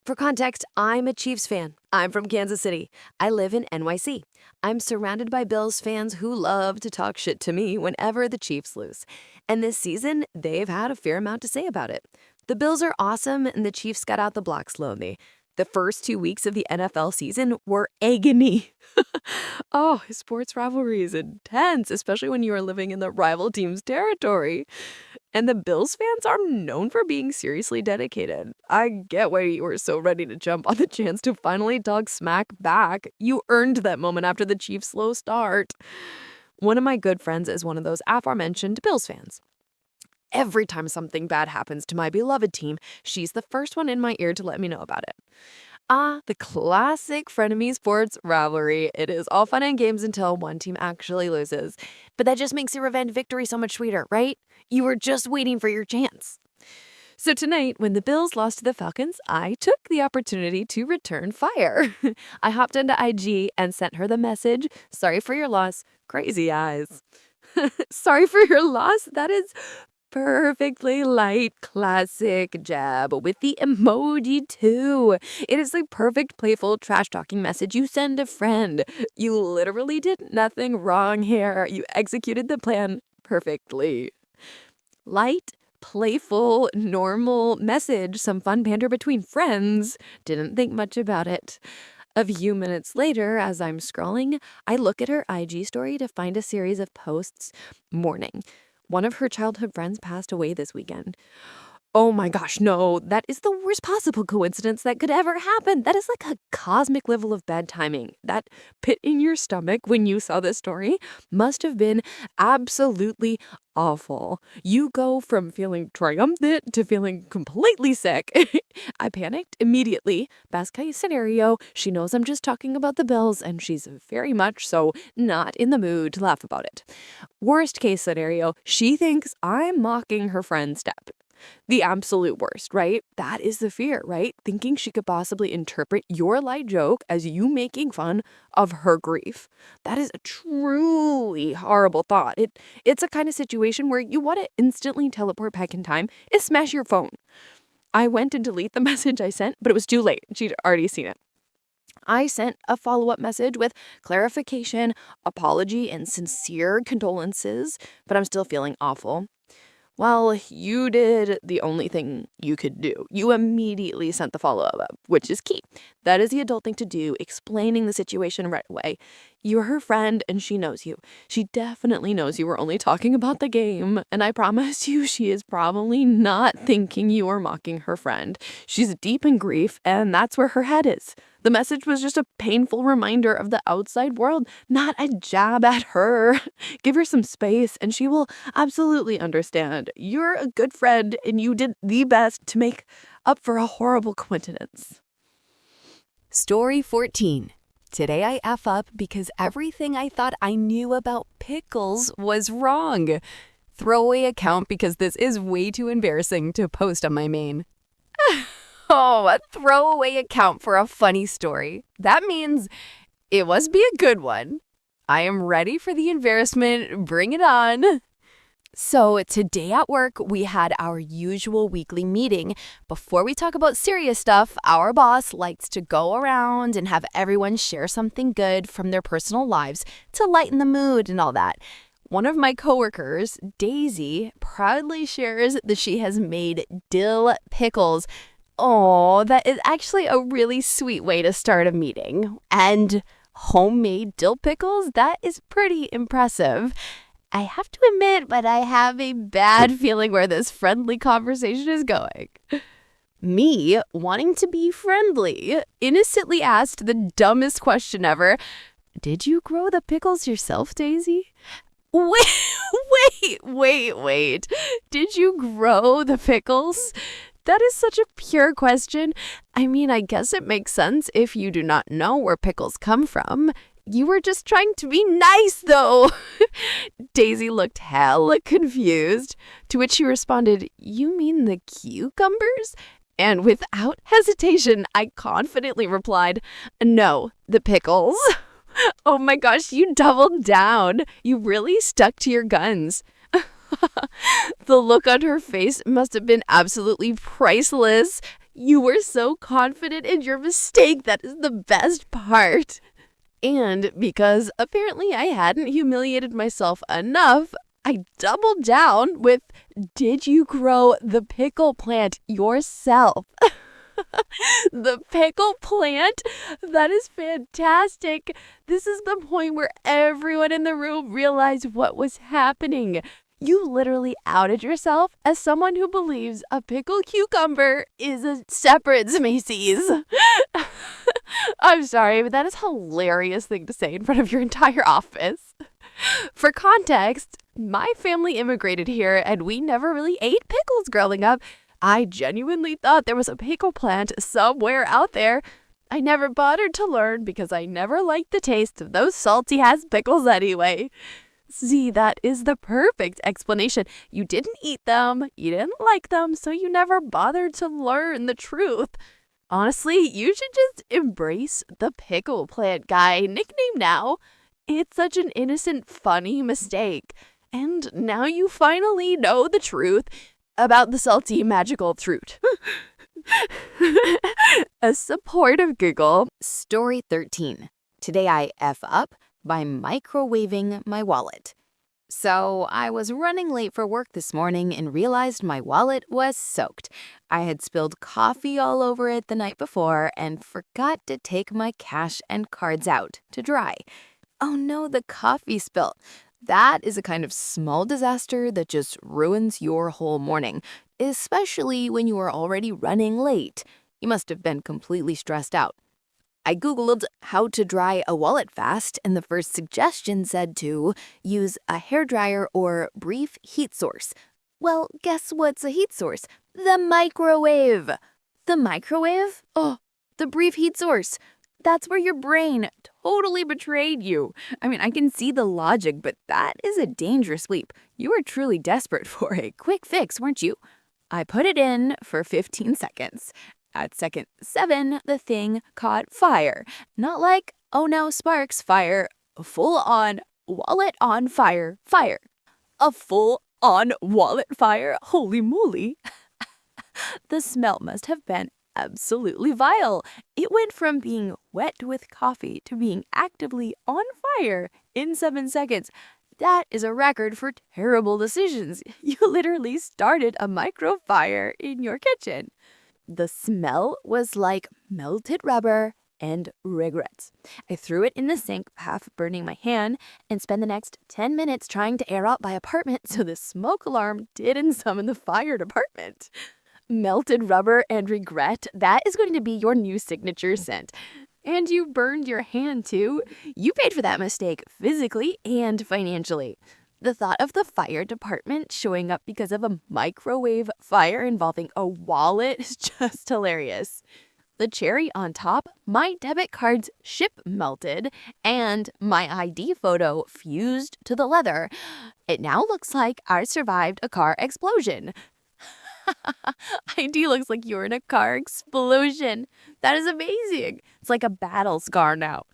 For context, I'm a Chiefs fan. I'm from Kansas City. I live in NYC. I'm surrounded by Bills fans who love to talk shit to me whenever the Chiefs lose. And this season, they've had a fair amount to say about it. The Bills are awesome, and the Chiefs got out the blocks slowly. The first 2 weeks of the NFL season were agony. Oh, sports rivalry is intense, especially when you are living in the rival team's territory. And the Bills fans are known for being seriously dedicated. I get why you were so ready to jump on the chance to finally talk smack back. You earned that moment after the Chiefs' slow start. One of my good friends is one of those aforementioned Bills fans. Every time something bad happens to my beloved team, she's the first one in my ear to let me know about it. Ah, the classic frenemy sports rivalry. It is all fun and games until one team actually loses. But that just makes your revenge victory so much sweeter, right? You were just waiting for your chance. So tonight, when the Bills lost to the Falcons, I took the opportunity to return fire. I hopped into IG and sent her the message, "Sorry for your loss, crazy eyes." Sorry for your loss? That is perfectly light, classic jab with the emoji too. It is a perfect, playful, trash-talking message you send a friend. You literally did nothing wrong here. You executed the plan perfectly. Light, playful, normal message, some fun banter between friends. Didn't think much about it. A few minutes later, as I'm scrolling, I look at her IG story to find a series of posts. Morning. One of her childhood friends passed away this weekend. Oh my gosh, no, that is the worst possible coincidence that could ever happen. That is like a cosmic level of bad timing. That pit in your stomach when you saw this story must have been absolutely awful. You go from feeling triumphant to feeling completely sick. I panicked immediately. Best case scenario, she knows I'm just talking about the bills and she's very much so not in the mood to laugh about it. Worst case scenario, she thinks I'm mocking her friend's step. The absolute worst, right? That is the fear, right? Thinking she could possibly interpret your light joke as you making fun of her grief. That is a truly horrible thought. It's a kind of situation where you want to instantly teleport back in time and smash your phone. I went to delete the message I sent, but it was too late. She'd already seen it. I sent a follow-up message with clarification, apology, and sincere condolences, but I'm still feeling awful. Well, you did the only thing you could do. You immediately sent the follow-up, which is key. That is the adult thing to do, explaining the situation right away. You're her friend and she knows you. She definitely knows you were only talking about the game, and I promise you she is probably not thinking you are mocking her friend. She's deep in grief, and that's where her head is. The message was just a painful reminder of the outside world, not a jab at her. Give her some space and she will absolutely understand. You're a good friend and you did the best to make up for a horrible coincidence. Story 14. Today I F up because everything I thought I knew about pickles was wrong. Throwaway account because this is way too embarrassing to post on my main. Oh, a throwaway account for a funny story. That means it must be a good one. I am ready for the embarrassment. Bring it on. So today at work, we had our usual weekly meeting. Before we talk about serious stuff, our boss likes to go around and have everyone share something good from their personal lives to lighten the mood and all that. One of my coworkers, Daisy, proudly shares that she has made dill pickles. Oh, that is actually a really sweet way to start a meeting. And homemade dill pickles, that is pretty impressive. I have to admit, but I have a bad feeling where this friendly conversation is going. Me, wanting to be friendly, innocently asked the dumbest question ever. Did you grow the pickles yourself, Daisy? Wait. Did you grow the pickles? That is such a pure question. I mean, I guess it makes sense if you do not know where pickles come from. You were just trying to be nice, though. Daisy looked hella confused, to which she responded, "You mean the cucumbers?" And without hesitation, I confidently replied, "No, the pickles." Oh my gosh, you doubled down. You really stuck to your guns. The look on her face must have been absolutely priceless. You were so confident in your mistake. That is the best part. And because apparently I hadn't humiliated myself enough, I doubled down with, "Did you grow the pickle plant yourself?" The pickle plant? That is fantastic. This is the point where everyone in the room realized what was happening. You literally outed yourself as someone who believes a pickled cucumber is a separate species. I'm sorry, but that is a hilarious thing to say in front of your entire office. For context, my family immigrated here and we never really ate pickles growing up. I genuinely thought there was a pickle plant somewhere out there. I never bothered to learn because I never liked the taste of those salty-ass pickles anyway. See, that is the perfect explanation. You didn't eat them, you didn't like them, so you never bothered to learn the truth. Honestly, you should just embrace the pickle plant guy nickname now. It's such an innocent, funny mistake. And now you finally know the truth about the salty, magical fruit. A supportive giggle. Story 13. Today I F up by microwaving my wallet. So I was running late for work this morning and realized my wallet was soaked. I had spilled coffee all over it the night before and forgot to take my cash and cards out to dry. Oh no, the coffee spill. That is a kind of small disaster that just ruins your whole morning. especially when you are already running late. You must have been completely stressed out. I Googled how to dry a wallet fast, and the first suggestion said to use a hairdryer or brief heat source. Well, guess what's a heat source? The microwave. The microwave? Oh, the brief heat source. That's where your brain totally betrayed you. I mean, I can see the logic, but that is a dangerous leap. You were truly desperate for a quick fix, weren't you? I put it in for 15 seconds. At second 7, the thing caught fire. Not like, oh no, sparks, fire. Full on, wallet on fire, fire. A full on wallet fire? Holy moly. The smell must have been absolutely vile. It went from being wet with coffee to being actively on fire in 7 seconds. That is a record for terrible decisions. You literally started a microfire in your kitchen. The smell was like melted rubber and regrets. I threw it in the sink, half burning my hand, and spent the next 10 minutes trying to air out my apartment so the smoke alarm didn't summon the fire department. Melted rubber and regret, that is going to be your new signature scent. And you burned your hand too. You paid for that mistake physically and financially. The thought of the fire department showing up because of a microwave fire involving a wallet is just hilarious. The cherry on top, my debit card's chip melted and my ID photo fused to the leather. It now looks like I survived a car explosion. ID looks like you're in a car explosion. That is amazing. It's like a battle scar now.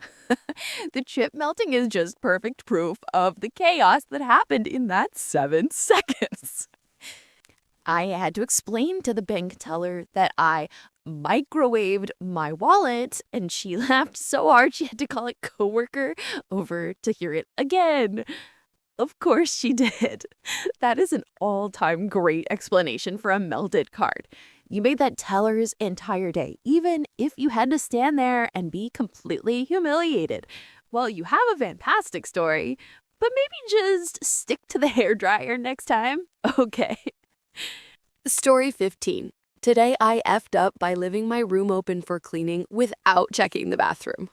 The chip melting is just perfect proof of the chaos that happened in that 7 seconds. I had to explain to the bank teller that I microwaved my wallet, and she laughed so hard she had to call a coworker over to hear it again. Of course she did. That is an all-time great explanation for a melted card. You made that teller's entire day, even if you had to stand there and be completely humiliated. Well, you have a fantastic story, but maybe just stick to the hairdryer next time. Okay. Story 15. Today I effed up by leaving my room open for cleaning without checking the bathroom.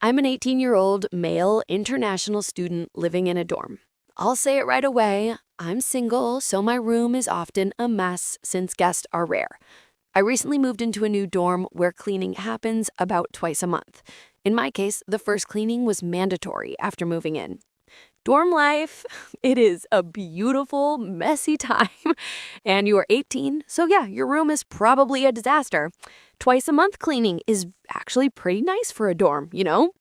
I'm an 18-year-old male international student living in a dorm. I'll say it right away, I'm single, so my room is often a mess since guests are rare. I recently moved into a new dorm where cleaning happens about twice a month. In my case, the first cleaning was mandatory after moving in. Dorm life, it is a beautiful, messy time, and you are 18, so yeah, your room is probably a disaster. Twice a month cleaning is actually pretty nice for a dorm, you know?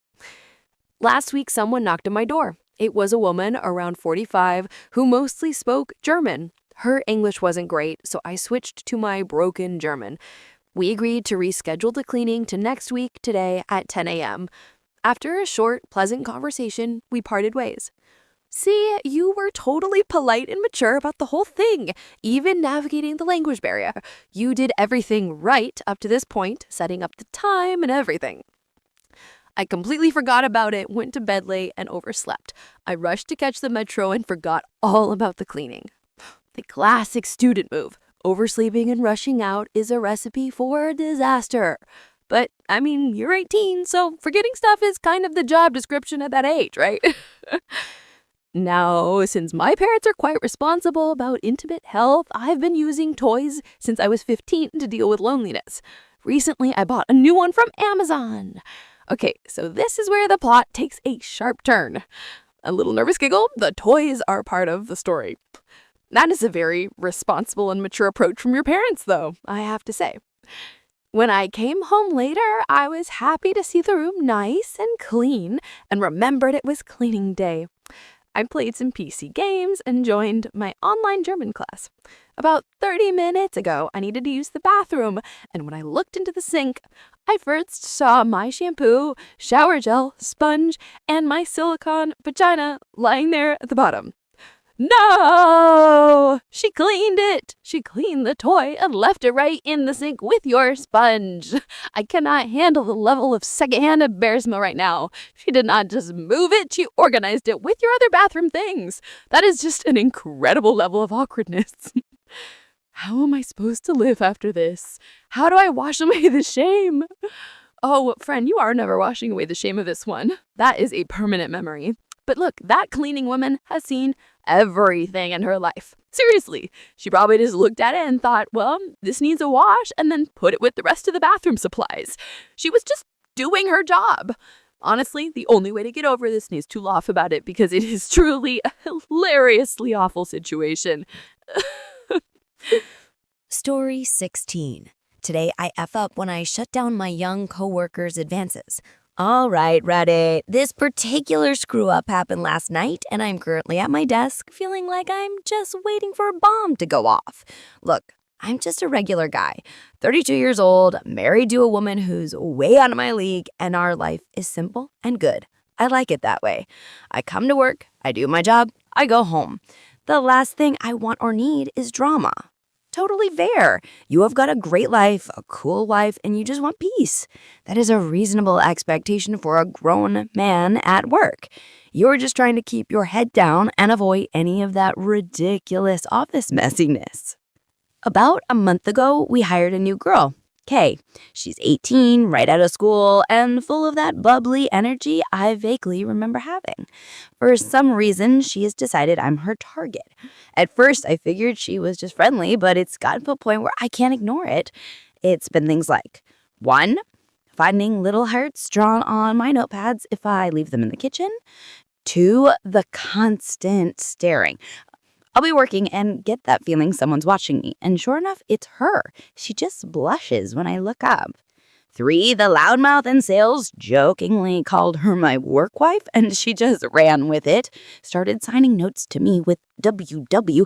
Last week, someone knocked on my door. It was a woman around 45 who mostly spoke German. Her English wasn't great, so I switched to my broken German. We agreed to reschedule the cleaning to next week today at 10 a.m. After a short, pleasant conversation, we parted ways. See, you were totally polite and mature about the whole thing, even navigating the language barrier. You did everything right up to this point, setting up the time and everything. I completely forgot about it, went to bed late, and overslept. I rushed to catch the metro and forgot all about the cleaning. The classic student move. Oversleeping and rushing out is a recipe for disaster. But, I mean, you're 18, so forgetting stuff is kind of the job description at that age, right? Now, since my parents are quite responsible about intimate health, I've been using toys since I was 15 to deal with loneliness. Recently, I bought a new one from Amazon. Okay, so this is where the plot takes a sharp turn. A little nervous giggle, the toys are part of the story. That is a very responsible and mature approach from your parents, though, I have to say. When I came home later, I was happy to see the room nice and clean and remembered it was cleaning day. I played some PC games and joined my online German class. About 30 minutes ago, I needed to use the bathroom, and when I looked into the sink, I first saw my shampoo, shower gel, sponge, and my silicone vagina lying there at the bottom. No! She cleaned it! She cleaned the toy and left it right in the sink with your sponge. I cannot handle the level of secondhand embarrassment right now. She did not just move it, she organized it with your other bathroom things. That is just an incredible level of awkwardness. How am I supposed to live after this? How do I wash away the shame? Oh, friend, you are never washing away the shame of this one. That is a permanent memory. But look, that cleaning woman has seen everything in her life. Seriously, she probably just looked at it and thought, well, this needs a wash, and then put it with the rest of the bathroom supplies. She was just doing her job. Honestly, the only way to get over this is to laugh about it because it is truly a hilariously awful situation. Story 16. Today I F up when I shut down my young coworker's advances. All right, Reddit. This particular screw-up happened last night, and I'm currently at my desk feeling like I'm just waiting for a bomb to go off. Look, I'm just a regular guy, 32 years old, married to a woman who's way out of my league, and our life is simple and good. I like it that way. I come to work, I do my job, I go home. The last thing I want or need is drama. Totally fair. You have got a great life, a cool life, and you just want peace. That is a reasonable expectation for a grown man at work. You're just trying to keep your head down and avoid any of that ridiculous office messiness. About a month ago, we hired a new girl, Kay. She's 18, right out of school, and full of that bubbly energy I vaguely remember having. For some reason, she has decided I'm her target. At first, I figured she was just friendly, but it's gotten to a point where I can't ignore it. It's been things like, 1, finding little hearts drawn on my notepads if I leave them in the kitchen. 2, the constant staring. I'll be working and get that feeling someone's watching me, and sure enough, it's her. She just blushes when I look up. 3, the loudmouth in sales jokingly called her my work wife, and she just ran with it. Started signing notes to me with WW,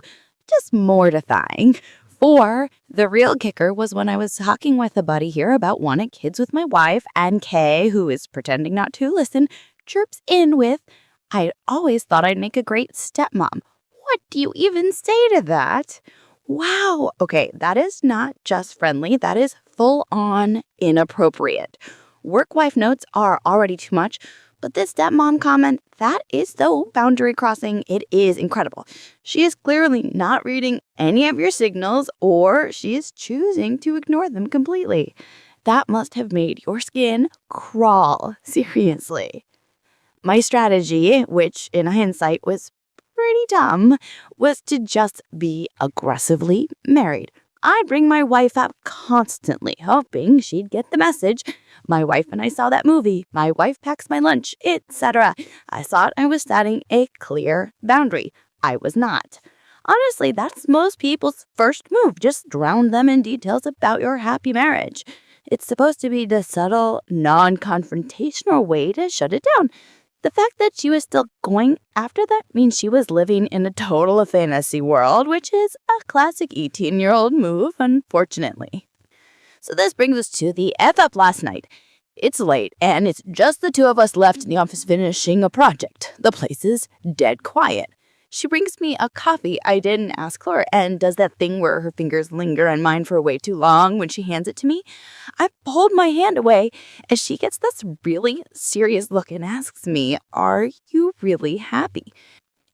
just mortifying. 4, the real kicker was when I was talking with a buddy here about wanting kids with my wife, and Kay, who is pretending not to listen, chirps in with, I always thought I'd make a great stepmom. What do you even say to that? Wow. Okay, that is not just friendly. That is full-on inappropriate. Work-wife notes are already too much, but this stepmom comment, that is so boundary crossing. It is incredible. She is clearly not reading any of your signals, or she is choosing to ignore them completely. That must have made your skin crawl. Seriously. My strategy, which in hindsight was pretty dumb, was to just be aggressively married. I'd bring my wife up constantly, hoping she'd get the message. My wife and I saw that movie. My wife packs my lunch, etc. I thought I was setting a clear boundary. I was not. Honestly, that's most people's first move. Just drown them in details about your happy marriage. It's supposed to be the subtle, non-confrontational way to shut it down. The fact that she was still going after that means she was living in a total fantasy world, which is a classic 18-year-old move, unfortunately. So this brings us to the F-up last night. It's late, and it's just the two of us left in the office finishing a project. The place is dead quiet. She brings me a coffee I didn't ask for and does that thing where her fingers linger on mine for way too long when she hands it to me. I pulled my hand away as she gets this really serious look and asks me, "Are you really happy?"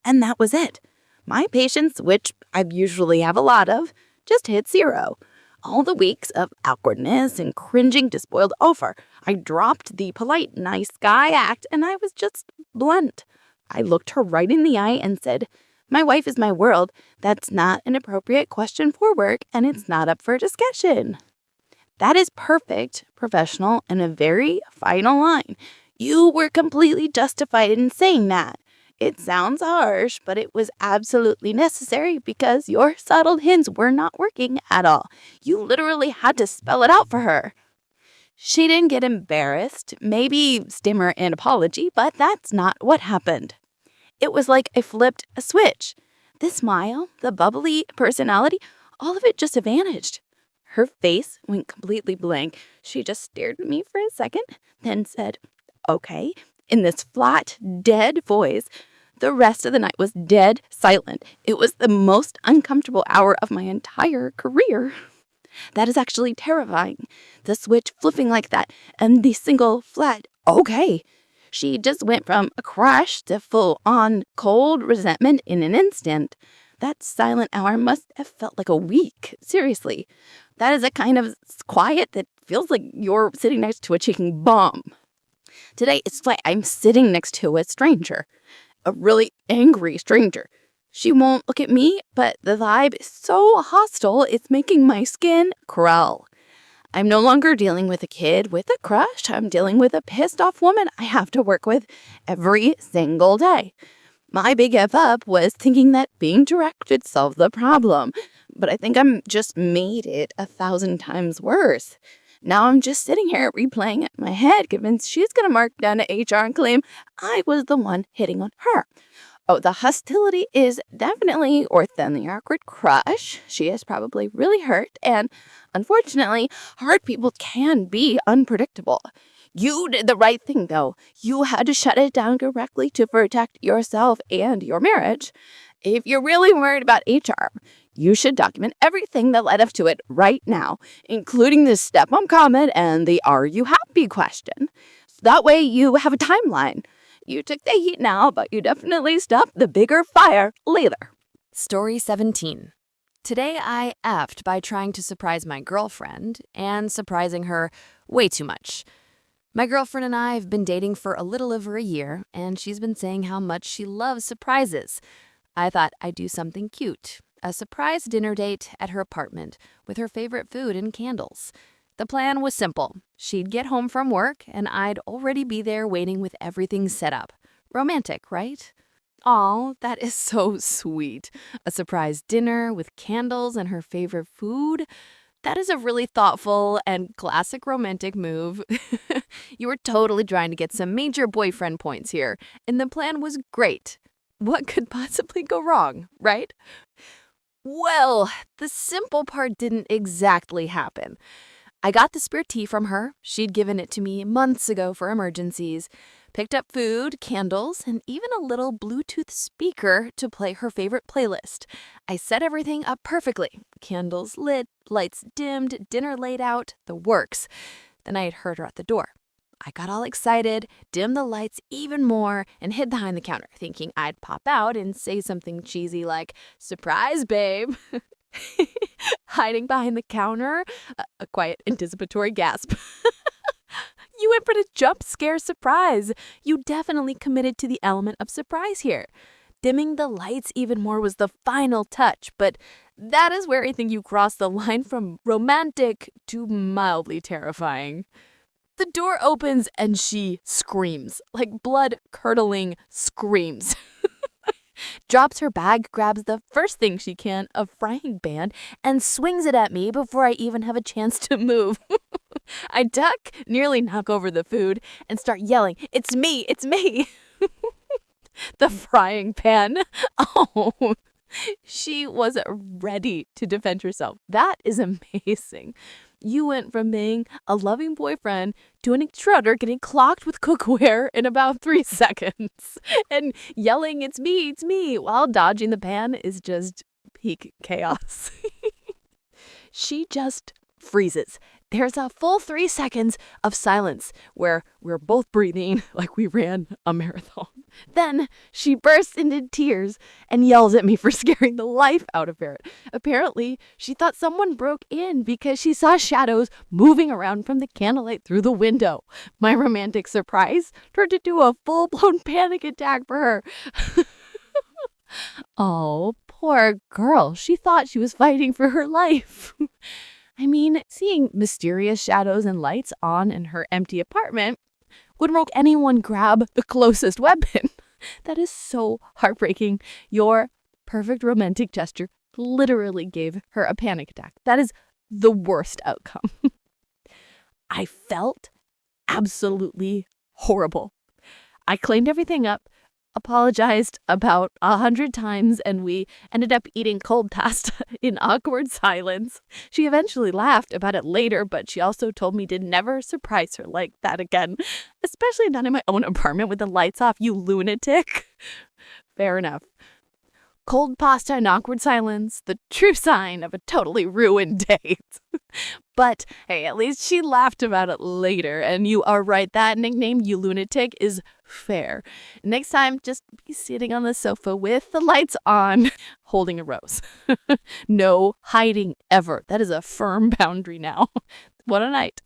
And that was it. My patience, which I usually have a lot of, just hit 0. All the weeks of awkwardness and cringing just boiled over. I dropped the polite, nice guy act, and I was just blunt. I looked her right in the eye and said, "My wife is my world. That's not an appropriate question for work, and it's not up for discussion." That is perfect, professional, and a very final line. You were completely justified in saying that. It sounds harsh, but it was absolutely necessary because your subtle hints were not working at all. You literally had to spell it out for her. She didn't get embarrassed, maybe stammer an apology, but that's not what happened. It was like I flipped a switch. The smile, the bubbly personality, all of it just vanished. Her face went completely blank. She just stared at me for a second, then said, "Okay," in this flat, dead voice. The rest of the night was dead silent. It was the most uncomfortable hour of my entire career. That is actually terrifying. The switch flipping like that, and the single flat, "Okay." She just went from a crush to full-on cold resentment in an instant. that silent hour must have felt like a week. Seriously. That is a kind of quiet that feels like you're sitting next to a ticking bomb. Today, it's like I'm sitting next to a stranger, a really angry stranger. She won't look at me, but the vibe is so hostile, it's making my skin crawl. I'm no longer dealing with a kid with a crush. I'm dealing with a pissed off woman I have to work with every single day. My big F up was thinking that being direct would solve the problem, but I think I'm just made it 1,000 times worse. Now I'm just sitting here replaying it in my head, convinced she's going to mark down to HR and claim I was the one hitting on her. Oh, the hostility is definitely worse than the awkward crush. She is probably really hurt, and unfortunately, hard people can be unpredictable. You did the right thing, though. You had to shut it down correctly to protect yourself and your marriage. If you're really worried about HR, you should document everything that led up to it right now, including the stepmom comment and the "Are you happy?" question. That way you have a timeline. You took the heat now, but you definitely stopped the bigger fire later. Story 17. Today I effed by trying to surprise my girlfriend and surprising her way too much. My girlfriend and I have been dating for a little over a year, and she's been saying how much she loves surprises. I thought I'd do something cute, a surprise dinner date at her apartment with her favorite food and candles. The plan was simple. She'd get home from work, and I'd already be there waiting with everything set up. Romantic, right? Aw, that is so sweet. A surprise dinner with candles and her favorite food. That is a really thoughtful and classic romantic move. You were totally trying to get some major boyfriend points here, and the plan was great. What could possibly go wrong, right? Well, the simple part didn't exactly happen. I got the spare tea from her. She'd given it to me months ago for emergencies. Picked up food, candles, and even a little Bluetooth speaker to play her favorite playlist. I set everything up perfectly. Candles lit, lights dimmed, dinner laid out, the works. Then I had heard her at the door. I got all excited, dimmed the lights even more, and hid behind the counter, thinking I'd pop out and say something cheesy like, "Surprise, babe." Hiding behind the counter, a quiet anticipatory gasp. You went for the jump scare surprise. You definitely committed to the element of surprise here. Dimming the lights even more was the final touch, but that is where I think you crossed the line from romantic to mildly terrifying. The door opens and she screams, like blood-curdling screams. Drops her bag, grabs the first thing she can, a frying pan, and swings it at me before I even have a chance to move. I duck, nearly knock over the food, and start yelling, "It's me! It's me!" The frying pan. Oh, she was ready to defend herself. That is amazing. You went from being a loving boyfriend to an intruder getting clocked with cookware in about 3 seconds. And yelling, it's me, while dodging the pan is just peak chaos. She just freezes. There's a full 3 seconds of silence where we're both breathing like we ran a marathon. Then she bursts into tears and yells at me for scaring the life out of her. Apparently, she thought someone broke in because she saw shadows moving around from the candlelight through the window. My romantic surprise turned into a full-blown panic attack for her. Oh, poor girl. She thought she was fighting for her life. I mean, seeing mysterious shadows and lights on in her empty apartment would make anyone grab the closest weapon. That is so heartbreaking. Your perfect romantic gesture literally gave her a panic attack. That is the worst outcome. I felt absolutely horrible. I cleaned everything up, apologized about 100 times, and we ended up eating cold pasta in awkward silence. She eventually laughed about it later, but she also told me to never surprise her like that again, especially not in my own apartment with the lights off, you lunatic. Fair enough. Cold pasta and awkward silence, the true sign of a totally ruined date. But hey, at least she laughed about it later. And you are right, that nickname, you lunatic, is fair. Next time, just be sitting on the sofa with the lights on, holding a rose. No hiding ever. That is a firm boundary now. What a night.